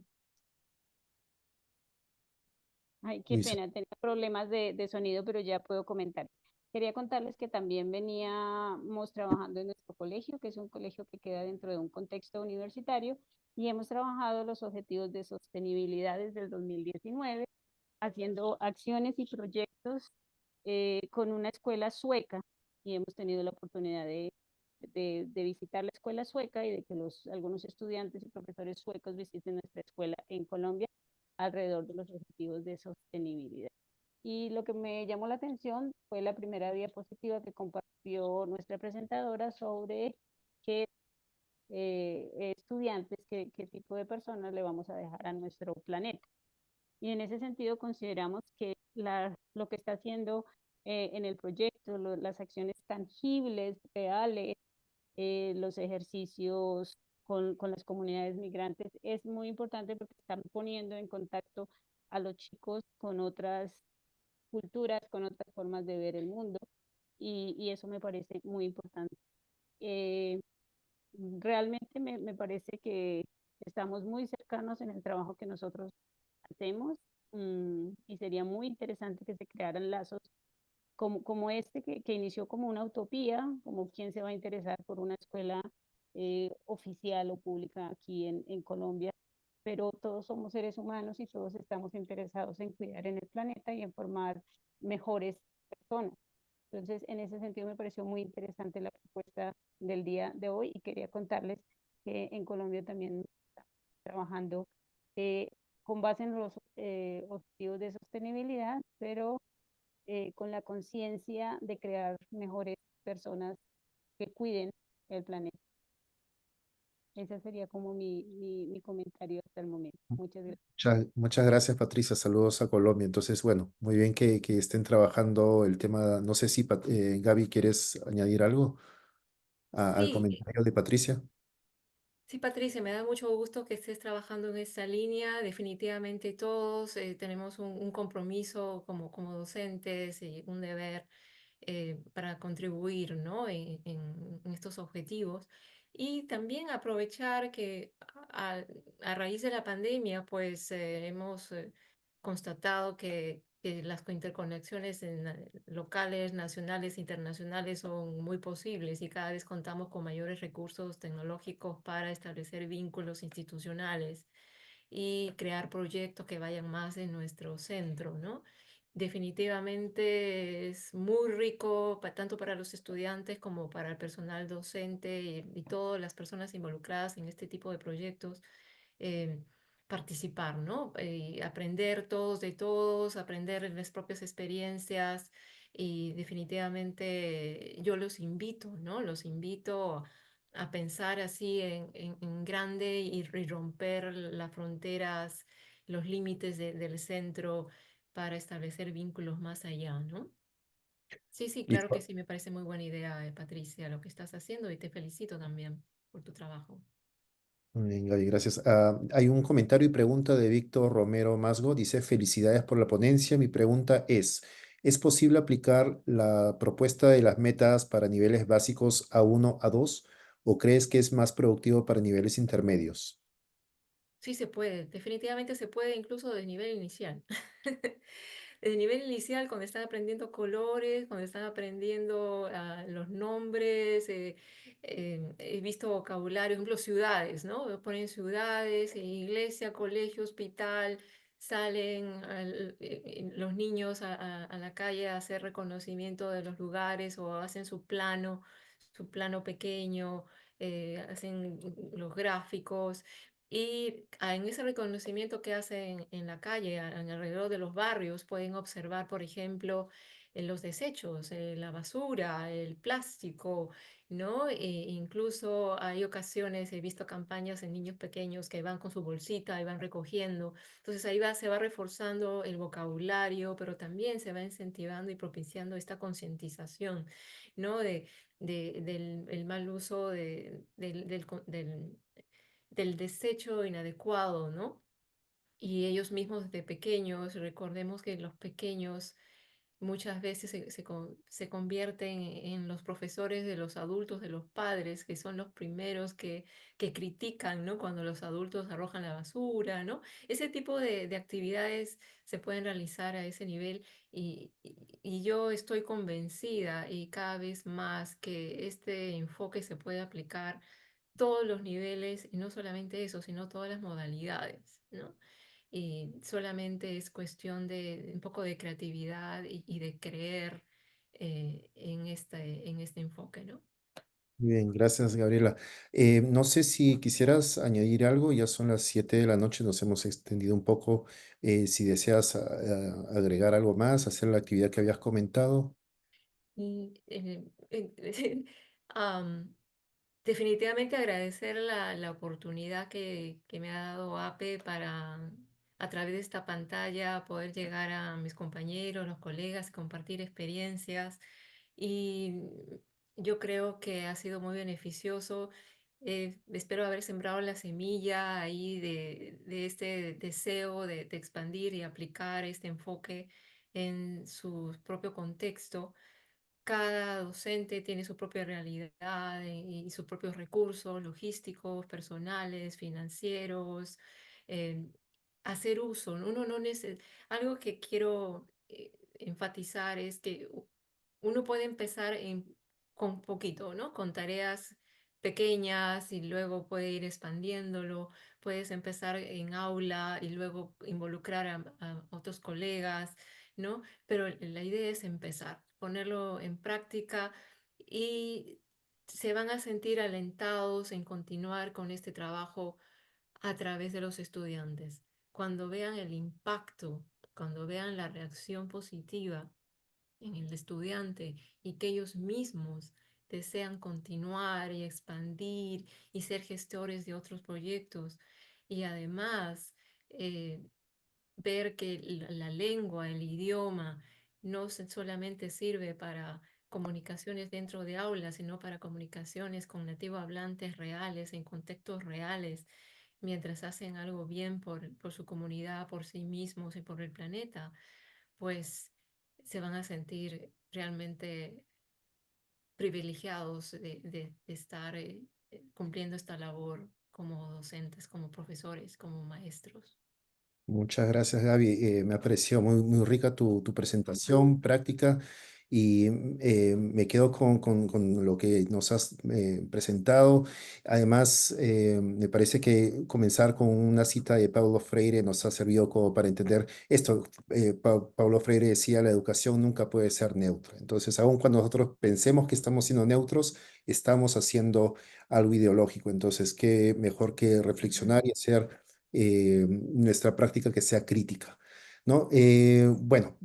Speaker 4: Ay, qué
Speaker 1: Dice,
Speaker 4: pena, tenía problemas de sonido, pero ya puedo comentar. Quería contarles que también veníamos trabajando en nuestro colegio, que es un colegio que queda dentro de un contexto universitario, y hemos trabajado los objetivos de sostenibilidad desde el 2019, haciendo acciones y proyectos con una escuela sueca, y hemos tenido la oportunidad de visitar la escuela sueca y de que algunos estudiantes y profesores suecos visiten nuestra escuela en Colombia alrededor de los objetivos de sostenibilidad. Y lo que me llamó la atención fue la primera diapositiva que compartió nuestra presentadora sobre qué estudiantes, qué tipo de personas le vamos a dejar a nuestro planeta. Y en ese sentido consideramos que lo que está haciendo en el proyecto, las acciones tangibles, reales, los ejercicios con las comunidades migrantes es muy importante porque están poniendo en contacto a los chicos con otras culturas, con otras formas de ver el mundo y eso me parece muy importante. Eh, Realmente me parece que estamos muy cercanos en el trabajo que nosotros hacemos y sería muy interesante que se crearan lazos como este que inició como una utopía, como quién se va a interesar por una escuela oficial o pública aquí en Colombia, pero todos somos seres humanos y todos estamos interesados en cuidar en el planeta y en formar mejores personas. Entonces, en ese sentido me pareció muy interesante la propuesta del día de hoy y quería contarles que en Colombia también estamos trabajando eh, con base en los objetivos de sostenibilidad, pero con la conciencia de crear mejores personas que cuiden el planeta. Ese sería como mi comentario hasta el momento. Muchas gracias.
Speaker 1: muchas gracias, Patricia. Saludos a Colombia. Entonces, bueno, muy bien que estén trabajando el tema. No sé si Gaby, ¿quieres añadir algo al
Speaker 3: Sí,
Speaker 1: comentario de Patricia?
Speaker 3: sí, Patricia, me da mucho gusto que estés trabajando en esta línea. Definitivamente todos tenemos un compromiso como docentes y un deber para contribuir, ¿no? En estos objetivos. Y también aprovechar que a raíz de la pandemia, pues hemos constatado que las interconexiones locales, nacionales, internacionales son muy posibles y cada vez contamos con mayores recursos tecnológicos para establecer vínculos institucionales y crear proyectos que vayan más en nuestro centro, ¿no? definitivamente es muy rico tanto para los estudiantes como para el personal docente y todas las personas involucradas en este tipo de proyectos eh, participar, ¿no? Aprender todos de todos, aprender las propias experiencias y definitivamente yo los invito, ¿no? Los invito a pensar así en grande y romper las fronteras, los límites del centro para establecer vínculos más allá, ¿no? Sí, sí,
Speaker 1: Y
Speaker 3: claro que sí, me parece muy buena idea, Patricia, lo que estás haciendo y te felicito también por tu trabajo.
Speaker 1: muy bien, Gaby, gracias. Hay un comentario y pregunta de Víctor Romero Masgo. Dice, felicidades por la ponencia. Mi pregunta ¿es posible aplicar la propuesta de las metas para niveles básicos A1, A2 o crees que es más productivo para niveles intermedios?
Speaker 3: Sí se puede, definitivamente se puede incluso de nivel inicial. De nivel inicial, cuando están aprendiendo colores, cuando están aprendiendo los nombres, he visto vocabulario, por ejemplo, ciudades, ¿no? Ponen ciudades, iglesia, colegio, hospital, salen los niños a la calle a hacer reconocimiento de los lugares o hacen su plano pequeño, hacen los gráficos. Y en ese reconocimiento que hacen en la calle, alrededor de los barrios, pueden observar, por ejemplo, los desechos, la basura, el plástico, ¿no? Incluso hay ocasiones, he visto campañas en niños pequeños que van con su bolsita y van recogiendo. Entonces ahí se va reforzando el vocabulario, pero también se va incentivando y propiciando esta concientización, ¿no? Del el mal uso del desecho inadecuado, ¿no? Y ellos mismos de pequeños, recordemos que los pequeños muchas veces se convierten en los profesores de los adultos, de los padres, que son los primeros que critican, ¿no? Cuando los adultos arrojan la basura, ¿no? Ese tipo de actividades se pueden realizar a ese nivel y yo estoy convencida y cada vez más que este enfoque se puede aplicar todos los niveles y no solamente eso, sino todas las modalidades, ¿no? Y solamente es cuestión de un poco de creatividad y de creer en este enfoque, ¿no?
Speaker 1: Bien, gracias, Gabriela. No sé si quisieras añadir algo, ya son las 7 de la noche, nos hemos extendido un poco. Si deseas agregar algo más, hacer la actividad que habías comentado.
Speaker 3: Y, am, definitivamente agradecer la oportunidad que me ha dado APE para, a través de esta pantalla, poder llegar a mis compañeros, los colegas, compartir experiencias. Y yo creo que ha sido muy beneficioso. Espero haber sembrado la semilla ahí de este deseo de expandir y aplicar este enfoque en su propio contexto. Cada docente tiene su propia realidad y sus propios recursos logísticos, personales, financieros. eh, Hacer uso, ¿no? Uno no algo que quiero enfatizar es que uno puede empezar con poquito, ¿no? Con tareas pequeñas y luego puede ir expandiéndolo. Puedes empezar en aula y luego involucrar a otros colegas, ¿no? Pero la idea es empezar, ponerlo en práctica y se van a sentir alentados en continuar con este trabajo a través de los estudiantes. Cuando vean el impacto, cuando vean la reacción positiva en el estudiante y que ellos mismos desean continuar y expandir y ser gestores de otros proyectos y además eh, ver que la lengua, el idioma, no solamente sirve para comunicaciones dentro de aulas, sino para comunicaciones con nativohablantes reales, en contextos reales, mientras hacen algo bien por su comunidad, por sí mismos y por el planeta, pues se van a sentir realmente privilegiados de estar cumpliendo esta labor como docentes, como profesores, como maestros.
Speaker 1: Muchas gracias, Gaby. Me ha parecido muy rica tu presentación práctica y me quedo con lo que nos has presentado. Además, me parece que comenzar con una cita de Paulo Freire nos ha servido como para entender esto. Paulo Freire decía, la educación nunca puede ser neutra. Entonces, aun cuando nosotros pensemos que estamos siendo neutros, estamos haciendo algo ideológico. Entonces, qué mejor que reflexionar y hacer nuestra práctica que sea crítica, ¿no? Bueno,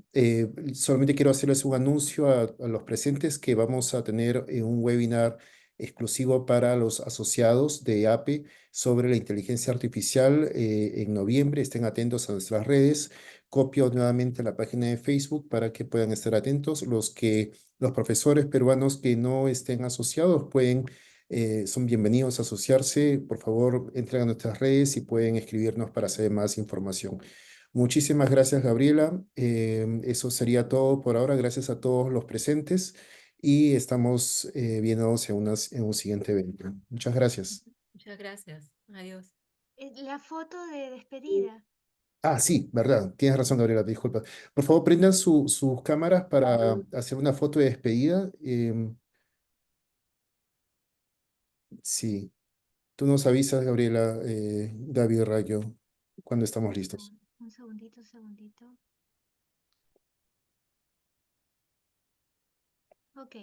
Speaker 1: solamente quiero hacerles un anuncio a los presentes que vamos a tener un webinar exclusivo para los asociados de APE sobre la inteligencia artificial en noviembre. Estén atentos a nuestras redes. Copio nuevamente la página de Facebook para que puedan estar atentos. Los profesores peruanos que no estén asociados son bienvenidos a asociarse. Por favor, entren a nuestras redes y pueden escribirnos para saber más información. Muchísimas gracias, Gabriela. Eso sería todo por ahora. Gracias a todos los presentes y estamos viéndonos en un siguiente evento. Muchas gracias.
Speaker 3: Muchas gracias. Adiós.
Speaker 5: La foto de despedida.
Speaker 1: Ah, sí, verdad. Tienes razón, Gabriela. Disculpa. Por favor, prendan sus cámaras para hacer una foto de despedida. Sí, tú nos avisas, Gabriela, David Rayo, cuando estamos listos.
Speaker 5: Un segundito, un segundito. Ok.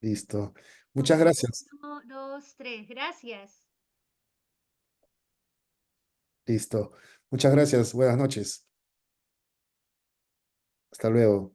Speaker 1: Listo. Muchas gracias.
Speaker 5: 1, 2, 3. Gracias.
Speaker 1: Listo. Muchas gracias. Buenas noches. Hasta luego.